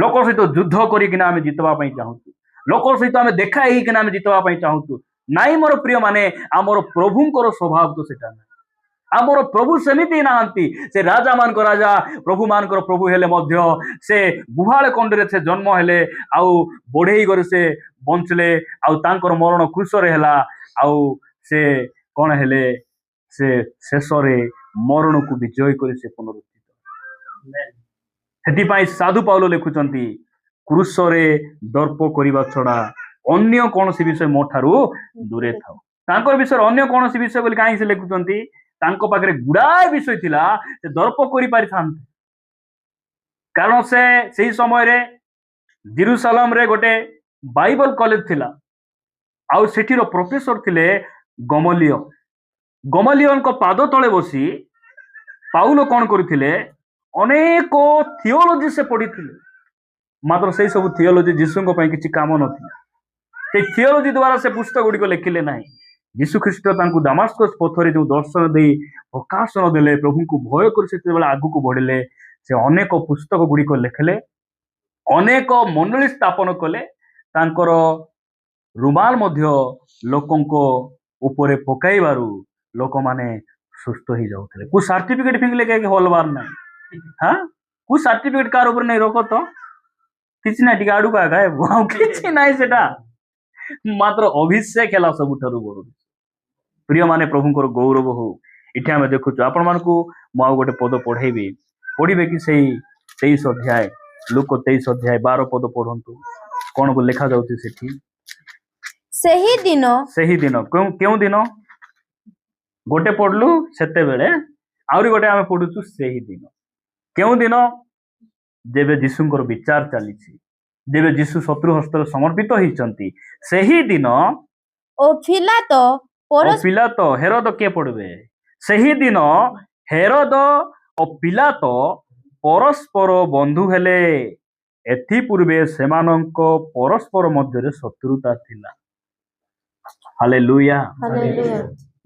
ଲୋକ ସହିତ ଯୁଦ୍ଧ କରିକିନା ଆମେ ଜିତବା ପାଇଁ ଚାହୁଁଛୁ। ଲୋକ ସହିତ ଆମେ ଦେଖା ହେଇକିନା ଆମେ ଜିତବା ପାଇଁ ଚାହୁଁଛୁ। ନାଇଁ ମୋର ପ୍ରିୟ ମାନେ, ଆମର ପ୍ରଭୁଙ୍କର ସ୍ୱଭାବ ତ ସେଟା ନାହିଁ। ଆମର ପ୍ରଭୁ ସେମିତି ନାହାନ୍ତି। ସେ ରାଜା ମାନଙ୍କ ରାଜା, ପ୍ରଭୁ ମାନଙ୍କର ପ୍ରଭୁ ହେଲେ ମଧ୍ୟ ସେ ଗୁହାଳ କଣ୍ଡରେ ସେ ଜନ୍ମ ହେଲେ, ଆଉ ବଢେଇ କରି ସେ ବଞ୍ଚିଲେ, ଆଉ ତାଙ୍କର ମରଣ କ୍ରୁଶରେ ହେଲା, ଆଉ ସେ କଣ ହେଲେ? ସେ ଶେଷରେ ମରଣକୁ ବିଜୟ କରି ସେ ପୁନରୁତ୍ଥିତ। ସେଥିପାଇଁ ସାଧୁ ପାଉଲ ଲେଖୁଛନ୍ତି, କ୍ରୁଶରେ ଦର୍ପ କରିବା ଛଡା ଅନ୍ୟ କୌଣସି ବିଷୟ ମୋ ଠାରୁ ଦୂରେ ଥାଉ। ତାଙ୍କର ବିଷୟରେ ଅନ୍ୟ କୌଣସି ବିଷୟ ବୋଲି କାହିଁକି ସେ ଲେଖୁଛନ୍ତି? ତାଙ୍କ ପାଖରେ ଗୁଡାଏ ବିଷୟ ଥିଲା, ସେ ଦର୍ପ କରିପାରିଥାନ୍ତେ। କାରଣ ସେ ସେଇ ସମୟରେ ଜେରୁସାଲେମରେ ଗୋଟେ ବାଇବଲ କଲେଜ ଥିଲା, ଆଉ ସେଠିର ପ୍ରଫେସର ଥିଲେ ଗମଲିୟ। ଗମଲିୟଙ୍କ ପାଦ ତଳେ ବସି ପାଉଲ କଣ କରିଥିଲେ? ଅନେକ ଥିଓଲୋଜି ସେ ପଢିଥିଲେ। ମାତ୍ର ସେଇ ସବୁ ଥିଓଲୋଜି ଯୀଶୁଙ୍କ ପାଇଁ କିଛି କାମ ନଥିଲା। ସେଇ ଥିଓଲୋଜି ଦ୍ୱାରା ସେ ପୁସ୍ତକ ଗୁଡିକ ଲେଖିଲେ ନାହିଁ। ଯୀଶୁ ଖ୍ରୀଷ୍ଟ ତାଙ୍କୁ ଦାମାସ୍କସ ପଥରେ ଯେଉଁ ଦର୍ଶନ ଦେଇ ପ୍ରକାଶନ ଦେଲେ, ପ୍ରଭୁଙ୍କୁ ଭୟ କରି ସେତେବେଳେ ଆଗକୁ ବଢିଲେ, ସେ ଅନେକ ପୁସ୍ତକ ଗୁଡିକ ଲେଖିଲେ, ଅନେକ ମଣ୍ଡଳୀ ସ୍ଥାପନ କଲେ। ତାଙ୍କର ରୁମାଲ ମଧ୍ୟ ଲୋକଙ୍କ ଉପରେ ପକାଇବାରୁ ଲୋକମାନେ ସୁସ୍ଥ ହେଇଯାଉଥିଲେ। କୋଉ ସାର୍ଟିଫିକେଟ ଫିଙ୍ଗିଲେ କାହିଁକି ହଲବାର ନାହିଁ? କୋଉ ସାର୍ଟିଫିକେଟ କାହାର ଉପରେ ନାହିଁ? ରୋକ ତ କିଛି ନାହିଁ, ଟିକେ ଆଡକୁ ଆଗା ହେବୁ, ଆଉ କିଛି ନାହିଁ। ସେଟା ମାତ୍ର ଅଭିଷେକ ହେଲା ସବୁଠାରୁ ବଡ। ପ୍ରିୟ ମାନେ, ପ୍ରଭୁଙ୍କର ଗୌରବ ହଉ। ଏଠି ଆମେ ଦେଖୁଛୁ, ଆପଣ ମାନଙ୍କୁ ମୁଁ ଆଉ ଗୋଟେ ପଦ ପଢେଇବି, ପଢିବେ କି? ସେଇ 23 ଅଧ୍ୟାୟ, ଲୁକ 23 ଅଧ୍ୟାୟ 12 ପଦ ପଢନ୍ତୁ। କଣ ଲେଖା ଯାଉଛି ସେଠି? ସେହି ଦିନ କେଉଁ ଦିନ? ଗୋଟେ ପଢିଲୁ ସେତେବେଳେ, ଆହୁରି ଗୋଟେ ଆମେ ପଢୁଛୁ ସେହି ଦିନ। କେଉଁ ଦିନ? ଯେବେ ଯୀଶୁଙ୍କର ବିଚାର ଚାଲିଛି, ଯେବେ ଯୀଶୁ ଶତ୍ରୁ ହସ୍ତରେ ସମର୍ପିତ ହେଇଛନ୍ତି, ସେହି ଦିନ। ଓ ପିଲାତ ହେରୋଦ କିଏ ପଢିବେ? ସେହି ଦିନ ହେରୋଦ ଓ ପିଲାତ ପରସ୍ପର ବନ୍ଧୁ ହେଲେ। ଏଥିପୂର୍ବେ ସେମାନଙ୍କ ପରସ୍ପର ମଧ୍ୟରେ ଶତ୍ରୁତା ଥିଲା। ହାଲେଲୁୟା।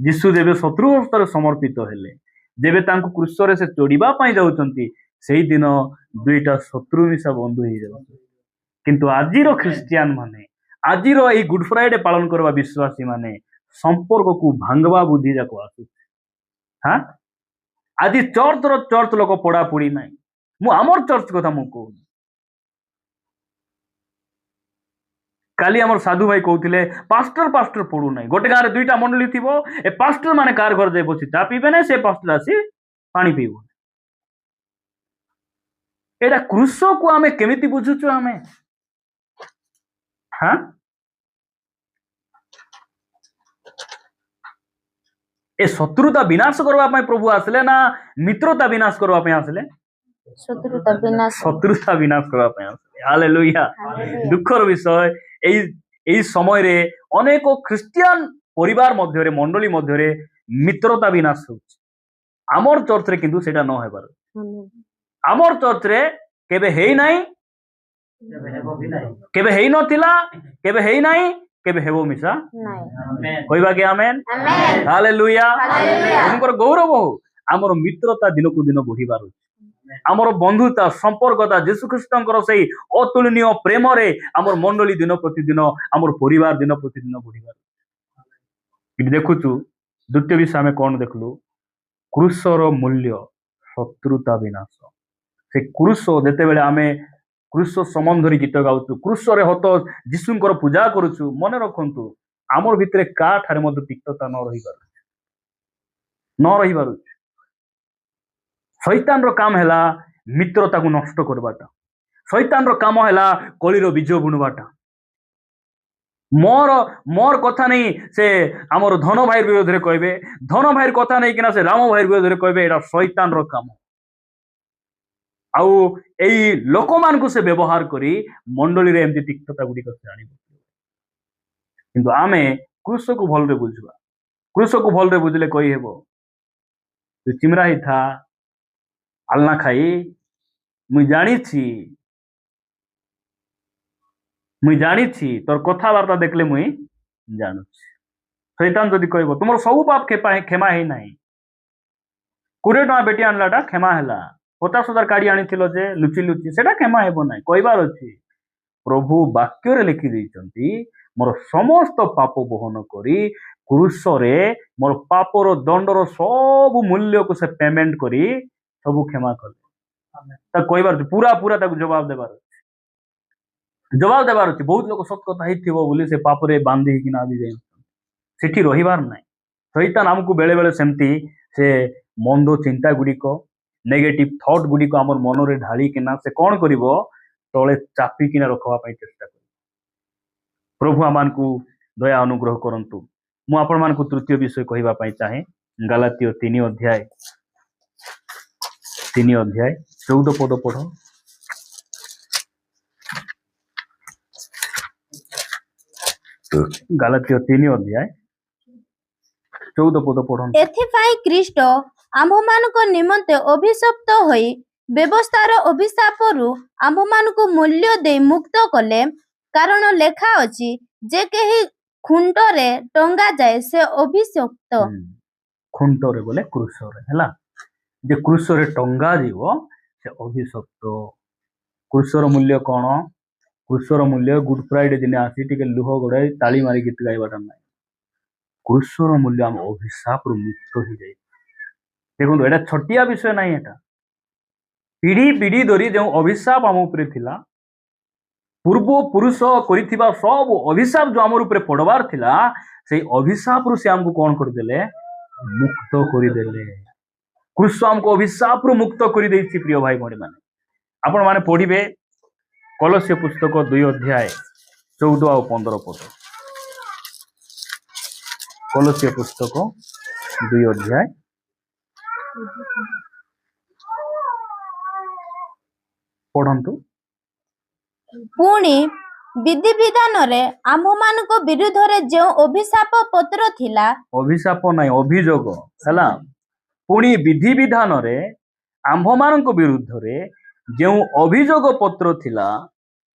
ଯୀଶୁ ଯେବେ ଶତ୍ରୁ ହସ୍ତରେ ସମର୍ପିତ ହେଲେ, ଯେବେ ତାଙ୍କୁ କ୍ରୁଶରେ ସେ ଚଢିବା ପାଇଁ ଯାଉଛନ୍ତି, ସେଇଦିନ ଦୁଇଟା ଶତ୍ରୁ ମିଶା ବନ୍ଧୁ ହେଇଯାଉଛନ୍ତି। କିନ୍ତୁ ଆଜିର ଖ୍ରୀଷ୍ଟିଆନ ମାନେ, ଆଜିର ଏଇ ଗୁଡ ଫ୍ରାଇଡେ ପାଳନ କରିବା ବିଶ୍ୱାସୀ ମାନେ ସମ୍ପର୍କକୁ ଭାଙ୍ଗବା ବୁଦ୍ଧି ଯାକ ଆସୁଛି। ଆଜି ଚର୍ଚ୍ଚ ଲୋକ ପଢାପଢି ନାହିଁ। ମୁଁ ଆମର ଚର୍ଚ୍ଚ କଥା ମୁଁ କହୁନି। କାଲି ଆମର ସାଧୁ ଭାଇ କହୁଥିଲେ, ପାଷ୍ଟର ପଢୁନାହିଁ। ଗୋଟେ ଗାଁରେ ଦୁଇଟା ମଣ୍ଡଳୀ ଥିବ, ଏ ପାଷ୍ଟର ମାନେ କାହାର ଘର ଯାଇ ବସି ଚା ପିଇବେ ନାହିଁ, ସେ ପାଷ୍ଟର ଆସି ପାଣି ପିଇବ। ଏଇଟା କ୍ରୁଶକୁ ଆମେ କେମିତି ବୁଝୁଛୁ? ଆମେ ଏ ଶତ୍ରୁତା ବିନାଶ କରିବା ପାଇଁ ପ୍ରଭୁ ଆସିଲେ ନା ମିତ୍ରତା ବିନାଶ କରିବା ପାଇଁ ଆସିଲେ? ଶତ୍ରୁତା ବିନାଶ କରିବା ପାଇଁ ଆସିଲେ। ହାଲେଲୁୟା। ଦୁଃଖର ବିଷୟ, ଏଇ ସମୟରେ ଅନେକ ଖ୍ରୀଷ୍ଟିଆନ ପରିବାର ମଧ୍ୟରେ, ମଣ୍ଡଳୀ ମଧ୍ୟରେ ମିତ୍ରତା ବିନାଶ ହଉଛି। ଆମର ଚର୍ଚ୍ଚରେ କିନ୍ତୁ ସେଇଟା ନ ହେବାର। ଆମର ଚର୍ଚ୍ଚରେ କେବେ ହେଇନାହିଁ, କେବେ ହେଇନଥିଲା, କେବେ ହେଇନାହିଁ, କେବେ ହେବ ମିଶା କହିବା କି? ଆମେନ୍। ହାଲେଲୁୟା। ପ୍ରଭୁଙ୍କର ଗୌରବ ହଉ। ଆମର ମିତ୍ରତା ଦିନକୁ ଦିନ ବଢିବାର ଅଛି। ଆମର ବନ୍ଧୁତା, ସମ୍ପର୍କତା ଯୀଶୁ ଖ୍ରୀଷ୍ଟଙ୍କର ସେଇ ଅତୁଳନୀୟ ପ୍ରେମରେ ଆମର ମଣ୍ଡଳୀ ଦିନ ପ୍ରତିଦିନ, ଆମର ପରିବାର ଦିନ ପ୍ରତିଦିନ ବଢିବାର। ଏଠି ଦେଖୁଛୁ ଦ୍ୱିତୀୟ ବିଷୟ ଆମେ କଣ ଦେଖିଲୁ? କ୍ରୁଶର ମୂଲ୍ୟ ଶତ୍ରୁତା ବିନାଶ। ସେ କ୍ରୁଶ ଯେତେବେଳେ ଆମେ କୃଷ ସମ୍ବନ୍ଧରେ ଗୀତ ଗାଉଛୁ, କୃଷରେ ହତ ଯୀଶୁଙ୍କର ପୂଜା କରୁଛୁ, ମନେ ରଖନ୍ତୁ ଆମର ଭିତରେ କାଠାରେ ମଧ୍ୟ ତିକ୍ତତା ନ ରହିପାରୁଛି। ଶୈତାନର କାମ ହେଲା ମିତ୍ରତାକୁ ନଷ୍ଟ କରିବାଟା। ଶୈତାନର କାମ ହେଲା କଳିର ବୀଜ ବୁଣିବାଟା। ମୋର କଥା ନେଇ ସେ ଆମର ଧନ ଭାଇ ବିରୋଧରେ କହିବେ, ଧନ ଭାଇର କଥା ନେଇକିନା ସେ ରାମ ଭାଇ ବିରୋଧରେ କହିବେ। ଏଇଟା ଶୈତାନର କାମ। ଆଉ ଏଇ ଲୋକମାନଙ୍କୁ ସେ ବ୍ୟବହାର କରି ମଣ୍ଡଳୀରେ ଏମିତି ତିକ୍ତତା ଗୁଡ଼ିକ ସେ ଆଣିବ। କିନ୍ତୁ ଆମେ କୃଷକୁ ଭଲରେ ବୁଝିବା। କୃଷକୁ ଭଲରେ ବୁଝିଲେ କହିହେବ, ତୁ ଚିମରା ହେଇଥା ଆଲନା ଖାଇ, ମୁଇଁ ଜାଣିଛି ତୋର କଥାବାର୍ତ୍ତା ଦେଖିଲେ ମୁଇଁ ଜାଣୁଛି। ଶୈତାନ ଯଦି କହିବ ତୁମର ସବୁ ପାପ କ୍ଷମା ହେଇନାହିଁ, 20 ଟଙ୍କା ବେଟି ଆଣିଲାଟା କ୍ଷମା ହେଲା, 50,000 କାଢି ଆଣିଥିଲ ଯେ ଲୁଚି ସେଟା କ୍ଷମା ହେବ ନାହିଁ। କହିବାର ଅଛି ପ୍ରଭୁ ବାକ୍ୟରେ ଲେଖି ଦେଇଛନ୍ତି, ମୋର ସମସ୍ତ ପାପ ବହନ କରି କୃଷରେ ମୋର ପାପର ଦଣ୍ଡର ସବୁ ମୂଲ୍ୟକୁ ସେ ପେମେଣ୍ଟ କରି ସବୁ କ୍ଷମା କଲେ। ତାକୁ କହିବାର ଅଛି, ପୁରା ତାକୁ ଜବାବ ଦେବାର ଅଛି। ବହୁତ ଲୋକ ସତ କଥା ହେଇଥିବ ବୋଲି ସେ ପାପରେ ବାନ୍ଧି ହେଇକିନା ଆଜି ଯାଇ ସେଠି ରହିବାର ନାହିଁ। ଶୈତାନ ଆମକୁ ବେଳେ ବେଳେ ସେମିତି ସେ ମନ୍ଦ ଚିନ୍ତା ଗୁଡ଼ିକ, ନେଗେଟିଭ ଥଟ୍ ଗୁଡ଼ିକ ଆମର ମନରେ ଢାଳିକିନା ସେ କ'ଣ କରିବ, ତଳେ ଚାପିକିନା ରଖିବା ପାଇଁ ଚେଷ୍ଟା କରିବ। ପ୍ରଭୁ ଆମମାନଙ୍କୁ ଦୟା ଅନୁଗ୍ରହ କରନ୍ତୁ। ମୁଁ ଆପଣମାନଙ୍କୁ ତୃତୀୟ ବିଷୟ କହିବା ପାଇଁ ଚାହେଁ। ଗାଲାତୀୟ 3 ଅଧ୍ୟାୟ 14 ପଦ ପଢ଼। ଗାଲାତୀୟ 3 ଅଧ୍ୟାୟ 14 ପଦ ପଢ଼ନ୍ତୁ। ଏଥିପାଇଁ ଖ୍ରୀଷ୍ଟ ଆମ୍ଭମାନଙ୍କ ନିମନ୍ତେ ଅଭିଶପ୍ତ ହୋଇ ବ୍ୟବସ୍ଥାର ଅଭିଶାପରୁ ଆମ୍ଭମାନଙ୍କୁ ମୂଲ୍ୟ ଦେଇ ମୁକ୍ତ କଲେ। କାରଣ ଲେଖା ଅଛି, ଯେ କେହି ଖୁଣ୍ଟରେ ଟଙ୍ଗା ଯାଏ ସେ ଅଭିଶପ୍ତ। ଖୁଣ୍ଟରେ ବୋଲେ କୃଷରେ ହେଲା, ଯେ କୃଷରେ ଟଙ୍ଗା ଯିବ ସେ ଅଭିଶପ୍ତ। କୃଷର ମୂଲ୍ୟ କ'ଣ? କୃଷର ମୂଲ୍ୟ ଗୁଡ୍ ଫ୍ରାଇଡେ ଦିନେ ଆସି ଟିକେ ଲୁହ ଗୋଡ଼ାଇ ତାଳି ମାରି ଗୀତ ଗାଇବାଟା ନାହିଁ। କୃଷର ମୂଲ୍ୟ ଆମ ଅଭିଶାପରୁ ମୁକ୍ତ ହେଇଯାଏ। ଦେଖନ୍ତୁ, ଏଇଟା ଛୋଟିଆ ବିଷୟ ନାହିଁ। ଏଟା ପିଢ଼ି ଧରି ଯେଉଁ ଅଭିଶାପ ଆମ ଉପରେ ଥିଲା, ପୂର୍ବ ପୁରୁଷ କରିଥିବା ସବୁ ଅଭିଶାପ ଯୋଉ ଆମର ଉପରେ ପଡ଼ବାର ଥିଲା, ସେଇ ଅଭିଶାପରୁ ସେ ଆମକୁ କ'ଣ କରିଦେଲେ? ମୁକ୍ତ କରିଦେଲେ। କୃଷ ଆମକୁ ଅଭିଶାପରୁ ମୁକ୍ତ କରିଦେଇଛି। ପ୍ରିୟ ଭାଇ ଭଉଣୀ ମାନେ, ଆପଣ ମାନେ ପଢିବେ କଲୋସ୍ୟ ପୁସ୍ତକ 2 ଅଧ୍ୟାୟ 14 ଆଉ 15 ପଦ। କଲୋସ୍ୟ ପୁସ୍ତକ 2 ଅଧ୍ୟାୟ ପଢ଼ନ୍ତୁ। ପୁଣି ବିଧିବିଧାନରେ ଆମ୍ଭମାନଙ୍କ ବିରୁଦ୍ଧରେ ଯେଉଁ ଅଭିଶାପ ପତ୍ର ଥିଲା, ଅଭିଶାପ ନାହିଁ, ଅଭିଯୋଗ ହେଲା। ପୁଣି ବିଧିବିଧାନରେ ଆମ୍ଭମାନଙ୍କ ବିରୁଦ୍ଧରେ ଯେଉଁ ଅଭିଯୋଗ ପତ୍ର ଥିଲା,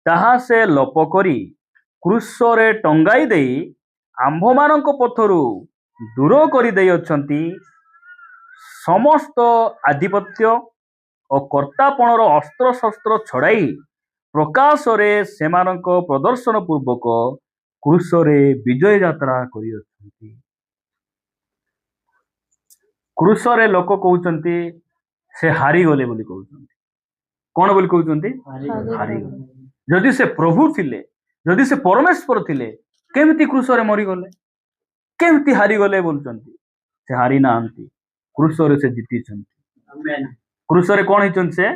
ତାହା ସେ ଲୋପ କରି କୃଷରେ ଟଙ୍ଗାଇ ଦେଇ ଆମ୍ଭମାନଙ୍କ ପଥରୁ ଦୂର କରିଦେଇଅଛନ୍ତି। ସମସ୍ତ ଆଧିପତ୍ୟ ଓ କର୍ତ୍ତାପଣର ଅସ୍ତ୍ରଶସ୍ତ୍ର ଛଡ଼ାଇ ପ୍ରକାଶରେ ସେମାନଙ୍କ ପ୍ରଦର୍ଶନ ପୂର୍ବକ କୃଷରେ ବିଜୟ ଯାତ୍ରା କରିଅଛନ୍ତି। କୃଷରେ ଲୋକ କହୁଛନ୍ତି ସେ ହାରିଗଲେ ବୋଲି କହୁଛନ୍ତି। କ'ଣ ବୋଲି କହୁଛନ୍ତି? ହାରିଗଲେ। ଯଦି ସେ ପ୍ରଭୁ ଥିଲେ, ଯଦି ସେ ପରମେଶ୍ୱର ଥିଲେ, କେମିତି କୃଷରେ ମରିଗଲେ? କେମିତି ହାରିଗଲେ ବୋଲୁଛନ୍ତି? ସେ ହାରି ନାହାନ୍ତି, କୃଷରେ ସେ ଜିତିଛନ୍ତି। କୃଷରେ କ'ଣ ହେଇଛନ୍ତି? ସେ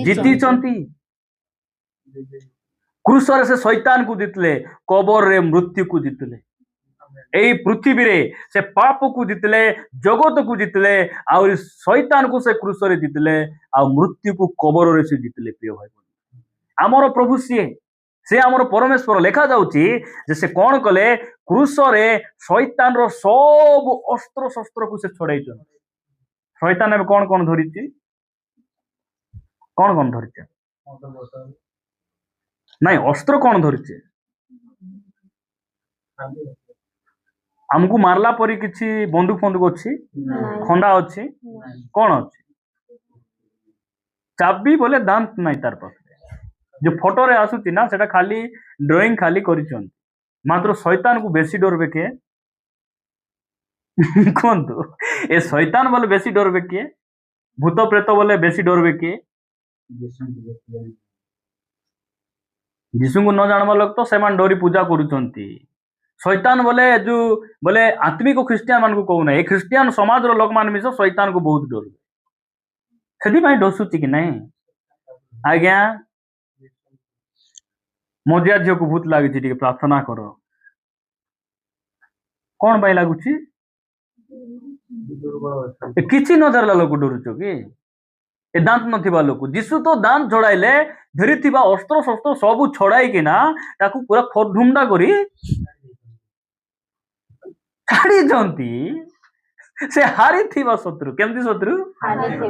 ଜିତିଛନ୍ତି। କୃଷରେ ସେ ଶୈତାନକୁ ଜିତିଲେ, କବରରେ ମୃତ୍ୟୁକୁ ଜିତିଲେ, ଏଇ ପୃଥିବୀରେ ସେ ପାପକୁ ଜିତିଲେ, ଜଗତକୁ ଜିତିଲେ, ଆଉ ଶୈତାନକୁ ସେ କୃଷରେ ଜିତିଲେ, ଆଉ ମୃତ୍ୟୁକୁ କବରରେ ସେ ଜିତିଲେ। ପ୍ରିୟ ଭାଇ, ଆମର ପ୍ରଭୁ ସିଏ, ସେ ଆମର ପରମେଶ୍ୱର। ଲେଖା ଯାଉଛି ଯେ ସେ କ'ଣ କଲେ? କୃଷରେ ଶୈତାନର ସବୁ ଅସ୍ତ୍ର ଶସ୍ତ୍ରକୁ ସେ ଛଡ଼େଇଛନ୍ତି। ଶୈତାନ ଏବେ କ'ଣ ଧରିଛି? କ'ଣ ଧରିছে? ନାଇଁ, ଅସ୍ତ୍ର କ'ଣ ଧରିছে? ଆମକୁ ମାରଲା ପରି କିଛି ବନ୍ଧୁକ ଅଛି? ଖଣ୍ଡା ଅଛି? କ'ଣ ଅଛି? ଚାବି ବୋଲେ ଦାନ୍ତ ନାହିଁ ତାର ପାଖରେ। ଯୋଉ ଫଟୋରେ ଆସୁଛି ନା, ସେଟା ଖାଲି ଡ୍ରଇଂ ଖାଲି କରିଛନ୍ତି। ମାତ୍ର ଶୈତାନକୁ ବେଶୀ ଡରବେ କିଏ? କୁହନ୍ତୁ, ଏ ଶୈତାନ ବୋଲେ ବେଶୀ ଡରବେ କିଏ? ଭୂତ ପ୍ରେତ ବୋଲେ ବେଶୀ ଡରବେ କିଏ? ଯୀଶୁଙ୍କୁ ନ ଜାଣବା ଲୋକ ତ ସେମାନେ ଡରି ପୂଜା କରୁଛନ୍ତି। ଶୈତାନ ବୋଲେ ଯୋଉ ବୋଲେ ଆତ୍ମିକ ଖ୍ରୀଷ୍ଟିଆନ ମାନଙ୍କୁ କହୁନାହିଁ, ଏ ଖ୍ରୀଷ୍ଟିଆନ ସମାଜର ଲୋକମାନେ ମିଶ ଶୈତାନକୁ ବହୁତ ଡରୁ, ସେଥିପାଇଁ ଡସୁଛି କି ନାହିଁ। ଆଜ୍ଞା ମଜିଆ ଝିଅକୁ ଭୂତ ଲାଗିଛି, ଟିକେ ପ୍ରାର୍ଥନା କର। କଣ ପାଇଁ ଲାଗୁଛି? କିଛି ନ ଜାଣିଲା ଲୋକ ଡରୁଛ କି? ଏ ଦାନ୍ତ ନଥିବା ଲୋକ ଯୀଶୁ ତ ଦାନ୍ତ ଛଡାଇଲେ, ଧରିଥିବା ଅସ୍ତ୍ର ଶସ୍ତ୍ର ସବୁ ଛଡାଇକିନା ତାକୁ ପୁରା ଖୋର୍ଧୁମଟା କରି ଛାଡିଛନ୍ତି। ସେ ହାରିଥିବା ଶତ୍ରୁ, କେମିତି ଶତ୍ରୁ?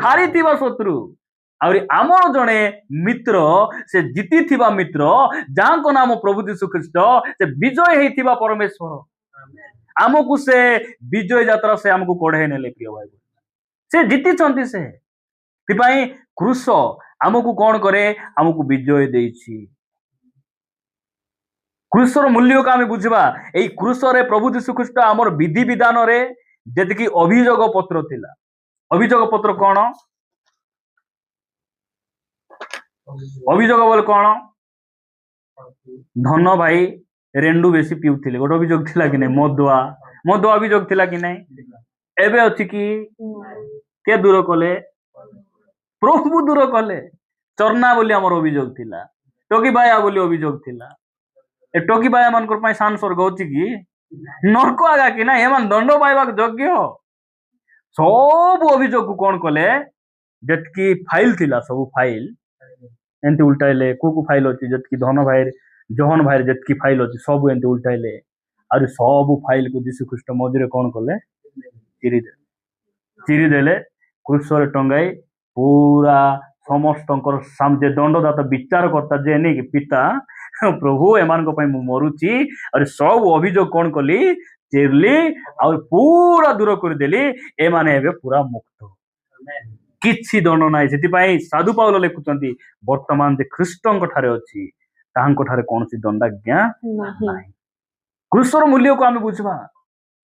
ହାରିଥିବା ଶତ୍ରୁ। ଆହୁରି ଆମର ଜଣେ ମିତ୍ର, ସେ ଜିତିଥିବା ମିତ୍ର, ଯାହାଙ୍କ ନାମ ପ୍ରଭୁ ଯୀଶୁ ଖ୍ରୀଷ୍ଟ, ସେ ବିଜୟ ହେଇଥିବା ପରମେଶ୍ୱର। ଆମକୁ ସେ ବିଜୟ ଯାତ୍ରା ସେ ଆମକୁ କଢେଇ ନେଲେ ପ୍ରିୟ ଭାଇ, ସେ ଜିତିଛନ୍ତି। ସେ ସେଥିପାଇଁ କ୍ରୁଶ ଆମକୁ କଣ କରେ? ଆମକୁ ବିଜୟ ଦେଇଛି। କ୍ରୁଶର ମୂଲ୍ୟକୁ ଆମେ ବୁଝିବା। ଏଇ କ୍ରୁଶରେ ପ୍ରଭୁ ଯୀଶୁ ଖ୍ରୀଷ୍ଟ ଆମର ବିଧି ବିଧାନରେ ଯେତିକି ଅଭିଯୋଗ ପତ୍ର ଥିଲା, ଅଭିଯୋଗ ପତ୍ର କଣ? ଅଭିଯୋଗ ବୋଲେ କଣ? ଧନ ଭାଇ ରେଣ୍ଡୁ ବେଶୀ ପିଉଥିଲେ, ଗୋଟେ ଅଭିଯୋଗ ଥିଲା କି ନାଇଁ? ମଦୁଆ ଅଭିଯୋଗ ଥିଲା କି ନାଇଁ? ଏବେ ଅଛି କି? କେ ଦୂର କଲେ? ପ୍ରଭୁ ଦୂର କଲେ। ଚର୍ଣ୍ଣା ବୋଲି ଆମର ଅଭିଯୋଗ ଥିଲା, ଟକି ବାୟା ବୋଲି ଅଭିଯୋଗ ଥିଲା। ଏ ଟକି ବାୟା ମାନଙ୍କର ପାଇଁ ସାନ ସ୍ୱର୍ଗ ଅଛି କି? ନର୍କ ଆଗା କି ନା? ଏମାନେ ଦଣ୍ଡ ପାଇବାକୁ ଯୋଗ୍ୟ। ସବୁ ଅଭିଯୋଗକୁ କଣ କଲେ? ଯେତିକି ଫାଇଲ ଥିଲା ସବୁ ଫାଇଲ ଏମିତି ଉଲ୍ଟାଇଲେ। କୋଉ ଫାଇଲ ଅଛି? ଯେତିକି ଧନ ଭାଇ ଜହନ ଭାଇର ଯେତିକି ଫାଇଲ ଅଛି ସବୁ ଏମିତି ଉଲ୍ଟାଇଲେ। ଆହୁରି ସବୁ ଫାଇଲକୁ ଯୀଶୁ ଖ୍ରୀଷ୍ଟ ମଝିରେ କଣ କଲେ? ଚିରିଦେଲେ, କ୍ରୁଶରେ ଟଙ୍ଗାଇ ପୁରା ସମସ୍ତଙ୍କର ସାମ୍ନା ଦଣ୍ଡଦାତା ବିଚାରକର୍ତ୍ତା ଯେ ନେଇକି ପିତା ପ୍ରଭୁ ଏମାନଙ୍କ ପାଇଁ ମୁଁ ମରୁଛି, ଆହୁରି ସବୁ ଅଭିଯୋଗ କଣ କଲି? ଚିରିଲି, ଆଉ ପୁରା ଦୂର କରିଦେଲି। ଏମାନେ ଏବେ ପୁରା ମୁକ୍ତ, କିଛି ଦଣ୍ଡ ନାହିଁ। ସେଥିପାଇଁ ସାଧୁ ପାଉଲ ଲେଖୁଛନ୍ତି, ବର୍ତ୍ତମାନ ଯେ ଖ୍ରୀଷ୍ଟଙ୍କ ଠାରେ ଅଛି ତାହାଙ୍କ ଠାରେ କୌଣସି ଦଣ୍ଡାଜ୍ଞା ନାହିଁ। କ୍ରୁଶର ମୂଲ୍ୟକୁ ଆମେ ବୁଝିବା।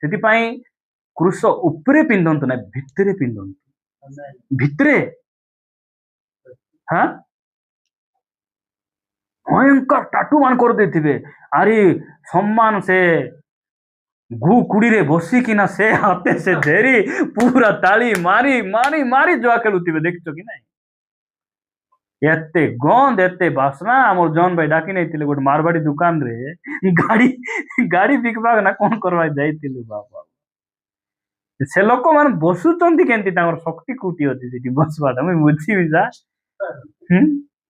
ସେଥିପାଇଁ କ୍ରୁଶ ଉପରେ ପିନ୍ଧନ୍ତୁ ନାହିଁ, ଭିତରେ ପିନ୍ଧନ୍ତୁ। ଭିତରେ ଭୟଙ୍କର ଟାଟୁ ମାନ କରିଦେଇଥିବେ। ଆରେ ସମ୍ମାନ ସେ ଗୁ କୁଡିରେ ବସିକିନା ସେ ହାତେ ସେ ଧରି ପୁରା ତାଳି ମାରି ମାରି ମାରି ଜୁଆ ଖେଳୁଥିବେ, ଦେଖିଛ କି ନାଇଁ? ଏତେ ଗନ୍ଧ, ଏତେ ବାସ୍ନା। ଆମର ଜନ ଭାଇ ଡାକି ନେଇଥିଲେ ଗୋଟେ ମାରବାଡି ଦୋକାନରେ ଗାଡି ବିକବାକୁ ନା କଣ କରିବା ଯାଇଥିଲୁ। ବାବା, ସେ ଲୋକମାନେ ବସୁଛନ୍ତି କେମିତି? ତାଙ୍କର ଶକ୍ତି କୋଉଠି ଅଛି ସେଠି ବସବାଟା? ମୁଁ ବୁଝିବି ଯା।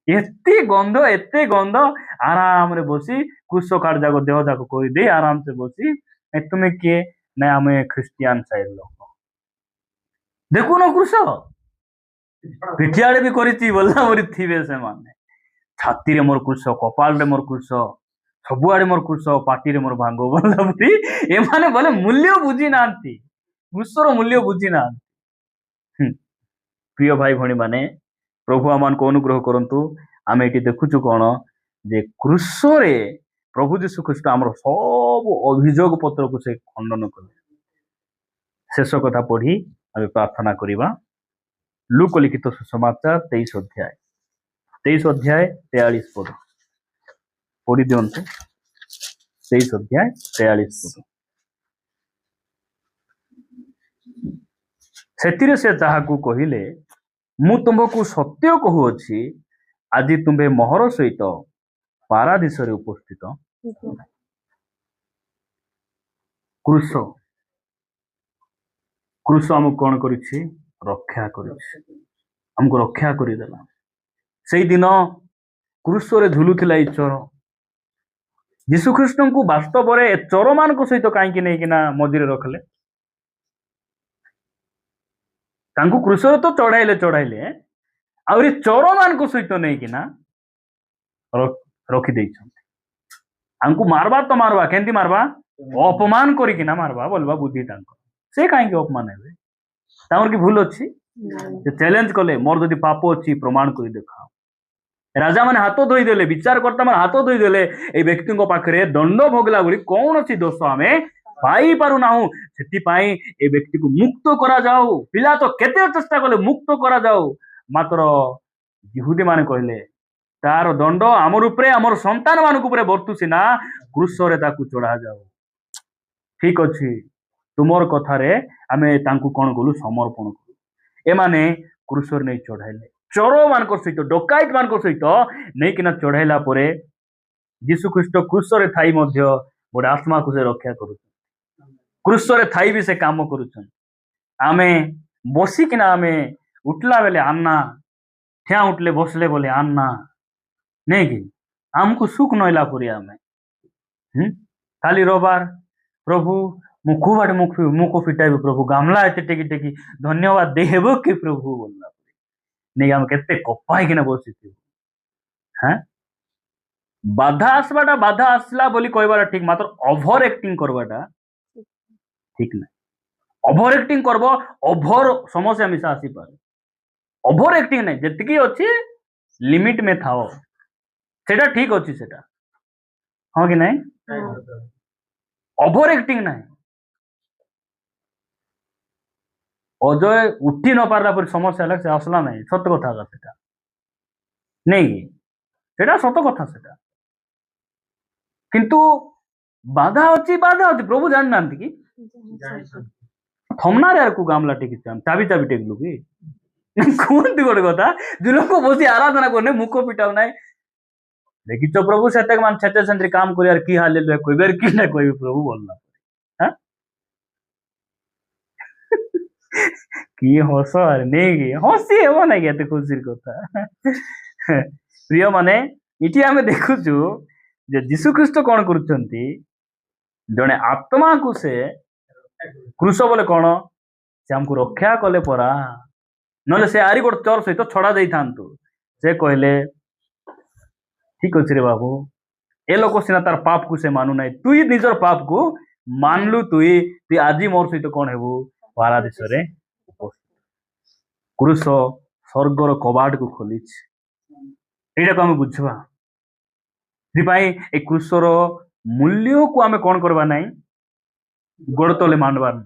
ଏତେ ଗନ୍ଧ, ଏତେ ଗନ୍ଧ। ଆରାମରେ ବସି କୁଶ କାର୍ଡ ଯାକ ଦେହ ଯାକ କରିଦେଇ ଆରାମସେ ବସି, ତୁମେ କିଏ? ନାଇଁ ଆମେ ଖ୍ରୀଷ୍ଟିଆନ ସାଇଡ ଲୋକ। ଦେଖୁନ କୃଷ ପିଠିଆଡେ ବି କରିଛି ବୋଲା ବୋଲି ଥିବେ ସେମାନେ। ଛାତିରେ ମୋର କୃଷ, କପାଳରେ ମୋର କୃଷ, ସବୁଆଡେ ମୋର କୃଷ, ପାଟିରେ ମୋର ଭାଙ୍ଗ ବୋଲା ବୋଲି ଏମାନେ ବୋଲେ ମୂଲ୍ୟ ବୁଝି ନାହାନ୍ତି, କୃଷର ମୂଲ୍ୟ ବୁଝି ନାହାନ୍ତି। ପ୍ରିୟ ଭାଇ ଭଉଣୀ ମାନେ, ପ୍ରଭୁ ଆମମାନଙ୍କୁ ଅନୁଗ୍ରହ କରନ୍ତୁ। ଆମେ ଏଠି ଦେଖୁଛୁ କଣ? ଯେ କୃଷରେ ପ୍ରଭୁ ଯୀଶୁ ଖ୍ରୀଷ୍ଟ ଆମର ସବୁ ଅଭିଯୋଗ ପତ୍ରକୁ ସେ ଖଣ୍ଡନ କଲେ। ଶେଷ କଥା ପଢି ଆମେ ପ୍ରାର୍ଥନା କରିବା। ଲୁକ ଲିଖିତ ସୁସମାଚାର 23 ଅଧ୍ୟାୟ 43 ପଦ ପଢି ଦିଅନ୍ତୁ। 23 ଅଧ୍ୟାୟ 43 ପଦ। ସେଥିରେ ସେ ତାହାକୁ କହିଲେ, ମୁଁ ତୁମକୁ ସତ୍ୟ କହୁଅଛି, ଆଜି ତୁମ୍ଭେ ମୋହର ସହିତ ପାରାଦୀସରେ ଉପସ୍ଥିତ। କୃଷ ଆମକୁ କଣ କରିଛି? ରକ୍ଷା କରିଛି, ଆମକୁ ରକ୍ଷା କରିଦେଲା। ସେଇଦିନ କୃଷରେ ଝୁଲୁଥିଲା ଏଇ ଚୋର। ଯୀଶୁଖ୍ରୀଷ୍ଟଙ୍କୁ ବାସ୍ତବରେ ଏ ଚୋର ମାନଙ୍କ ସହିତ କାହିଁକି ନେଇକିନା ମଝିରେ ରଖିଲେ? ତାଙ୍କୁ କୃଷରେ ତ ଚଢାଇଲେ, ଆହୁରି ଚୋର ମାନଙ୍କ ସହିତ ନେଇକିନା ରଖିଦେଇଛନ୍ତି। ଆମକୁ ମାରବା ତ ମାରବା, କେମିତି ମାରବା? ଅପମାନ କରିକିନା ମାରବା ବୋଲବା ବୁଦ୍ଧି ତାଙ୍କର। ସେ କାହିଁକି ଅପମାନ ହେବେ? ତାଙ୍କର କି ଭୁଲ ଅଛି? ସେ ଚ୍ୟାଲେଞ୍ଜ କଲେ, ମୋର ଯଦି ପାପ ଅଛି ପ୍ରମାଣ କରି ଦେଖାଅ। ରାଜା ମାନେ ହାତ ଧୋଇଦେଲେ, ବିଚାରକର୍ତ୍ତା ମାନେ ହାତ ଧୋଇଦେଲେ, ଏଇ ବ୍ୟକ୍ତିଙ୍କ ପାଖରେ ଦଣ୍ଡ ଭୋଗଲା ବୋଲି କୌଣସି ଦୋଷ ଆମେ ପାଇପାରୁନାହୁଁ। ସେଥିପାଇଁ ଏ ବ୍ୟକ୍ତିକୁ ମୁକ୍ତ କରାଯାଉ। ପିଲାତ କେତେ ଚେଷ୍ଟା କଲେ ମୁକ୍ତ କରାଯାଉ, ମାତ୍ର ଯିହୁଦୀ ମାନେ କହିଲେ ତାର ଦଣ୍ଡ ଆମର ଉପରେ ଆମର ସନ୍ତାନ ମାନଙ୍କ ଉପରେ ବର୍ତ୍ତୁଛି ନା କ୍ରୁଶରେ ତାକୁ ଚଢା ଯାଉ। ଠିକ ଅଛି, ତୁମର କଥାରେ ଆମେ ତାଙ୍କୁ କଣ କଲୁ ସମର୍ପଣ କଲୁ। ଏମାନେ କ୍ରୁଶରେ ନେଇ ଚଢାଇଲେ, ଚୋର ମାନଙ୍କ ସହିତ ଡକାୟତ ମାନଙ୍କ ସହିତ ନେଇକିନା ଚଢାଇଲା ପରେ ଯୀଶୁ ଖ୍ରୀଷ୍ଟ କ୍ରୁଶରେ ଥାଇ ମଧ୍ୟ ଗୋଟେ ଆତ୍ମାକୁ ସେ ରକ୍ଷା କରୁଛନ୍ତି। କ୍ରୁଶରେ ଥାଇ ବି ସେ କାମ କରୁଛନ୍ତି। ଆମେ ବସିକିନା ଆମେ ଉଠିଲା ବେଲେ ଆନ୍ନା, ଠିଆ ଉଠିଲେ ବସିଲେ ବୋଲେ ଆନ୍ନା, ନାଇଁ କି ଆମକୁ ସୁଖ ନଇଲା ପରି ଆମେ କାଲି ରବିବାର ପ୍ରଭୁ ମୁଁ କୋଉ ଆଡେ ମୁଖ ଫିଟାଇବି ପ୍ରଭୁ, ଗାମଲା ଏତେ ଟେକି ଟେକି ଧନ୍ୟବାଦ ଦେଇହେବ କି ପ୍ରଭୁ ବୋଲିଲା ପରି ନେଇ ଆମେ କେତେ କପା ହେଇକିନା ବସିଥିବୁ। ବାଧା ଆସିବାଟା ବାଧା ଆସିଲା ବୋଲି କହିବାଟା ଠିକ, ମାତ୍ର ଓଭର ଆକ୍ଟିଂ କରବାଟା ଠିକ ନାହିଁ। ଓଭର ଆକ୍ଟିଂ କରବ, ଓଭର ସମସ୍ୟା ମିଶା ଆସିପାରେ। ଓଭର ଆକ୍ଟିଂ ନାହିଁ, ଯେତିକି ଅଛି ଲିମିଟ ମେ ଥାଅ, ସେଟା ଠିକ ଅଛି ସେଟା, ହଁ କି ନାହିଁ? ଓଭର ଆକ୍ଟିଂ ନାହିଁ। ଅଜୟ ଉଠି ନ ପାରିଲା ପରେ ସମସ୍ୟା ହେଲା, ସେ ଆସିଲା ନାହିଁ, ସତ କଥା ହେଲା ସେଟା, ନାଇଁ କି ସେଟା ସତ କଥା ସେଟା। କିନ୍ତୁ ବାଧା ଅଛି ପ୍ରଭୁ ଜାଣିନାହାନ୍ତି କି? ଥମନାରେ ଆକୁ ଗାମଲା ଟେକି ଚାବି ଟେକିଲୁ କି କୁହନ୍ତି ଗୋଟେ କଥା, ଯୋଉ ଲୋକ ବସି ଆରାଧନା କରୁନେ ମୁଖ ପିଟାଉ ନାହିଁ, ଦେଖିଛ ପ୍ରଭୁ ସେତେ ମାନେ ଛେତେ ସେମିତି କାମ କରିବାର କି ହାଲେ କହିବାର କି ନା କହିବି ପ୍ରଭୁ ବୋଲନା କି ହସ ନେଇକି ହସି ହେବ ନାଇଁ କି? ଏତେ ଖୁସିର କଥା ପ୍ରିୟ ମାନେ, ଏଠି ଆମେ ଦେଖୁଛୁ ଯେ ଯୀଶୁ ଖ୍ରୀଷ୍ଟ କଣ କରୁଛନ୍ତି, ଜଣେ ଆତ୍ମାକୁ ସେ କ୍ରୁଶ ବୋଲେ କଣ, ସେ ଆମକୁ ରକ୍ଷା କଲେ ପରା, ନହେଲେ ସେ ଆରି ଗୋଟେ ଚୋର ସହିତ ଛଡା ଦେଇଥାନ୍ତୁ। ସେ କହିଲେ ଠିକ ଅଛି ରେ ବାବୁ, ଏ ଲୋକ ସିନା ତାର ପାପକୁ ସେ ମାନୁ ନାହିଁ, ତୁଇ ନିଜର ପାପକୁ ମାନଲୁ, ତୁଇ ଆଜି ମୋର ସହିତ କଣ ହେବୁ, ପାରାଦୀସରେ। କ୍ରୁଶ ସ୍ୱର୍ଗର କବାଟକୁ ଖୋଲିଛି, ଏଇଟାକୁ ଆମେ ବୁଝିବା। ସେଥିପାଇଁ ଏ କ୍ରୁଶର ମୂଲ୍ୟକୁ ଆମେ କଣ କରିବା ନାହିଁ, ଗୋଡ ତଳେ ମାନବାର।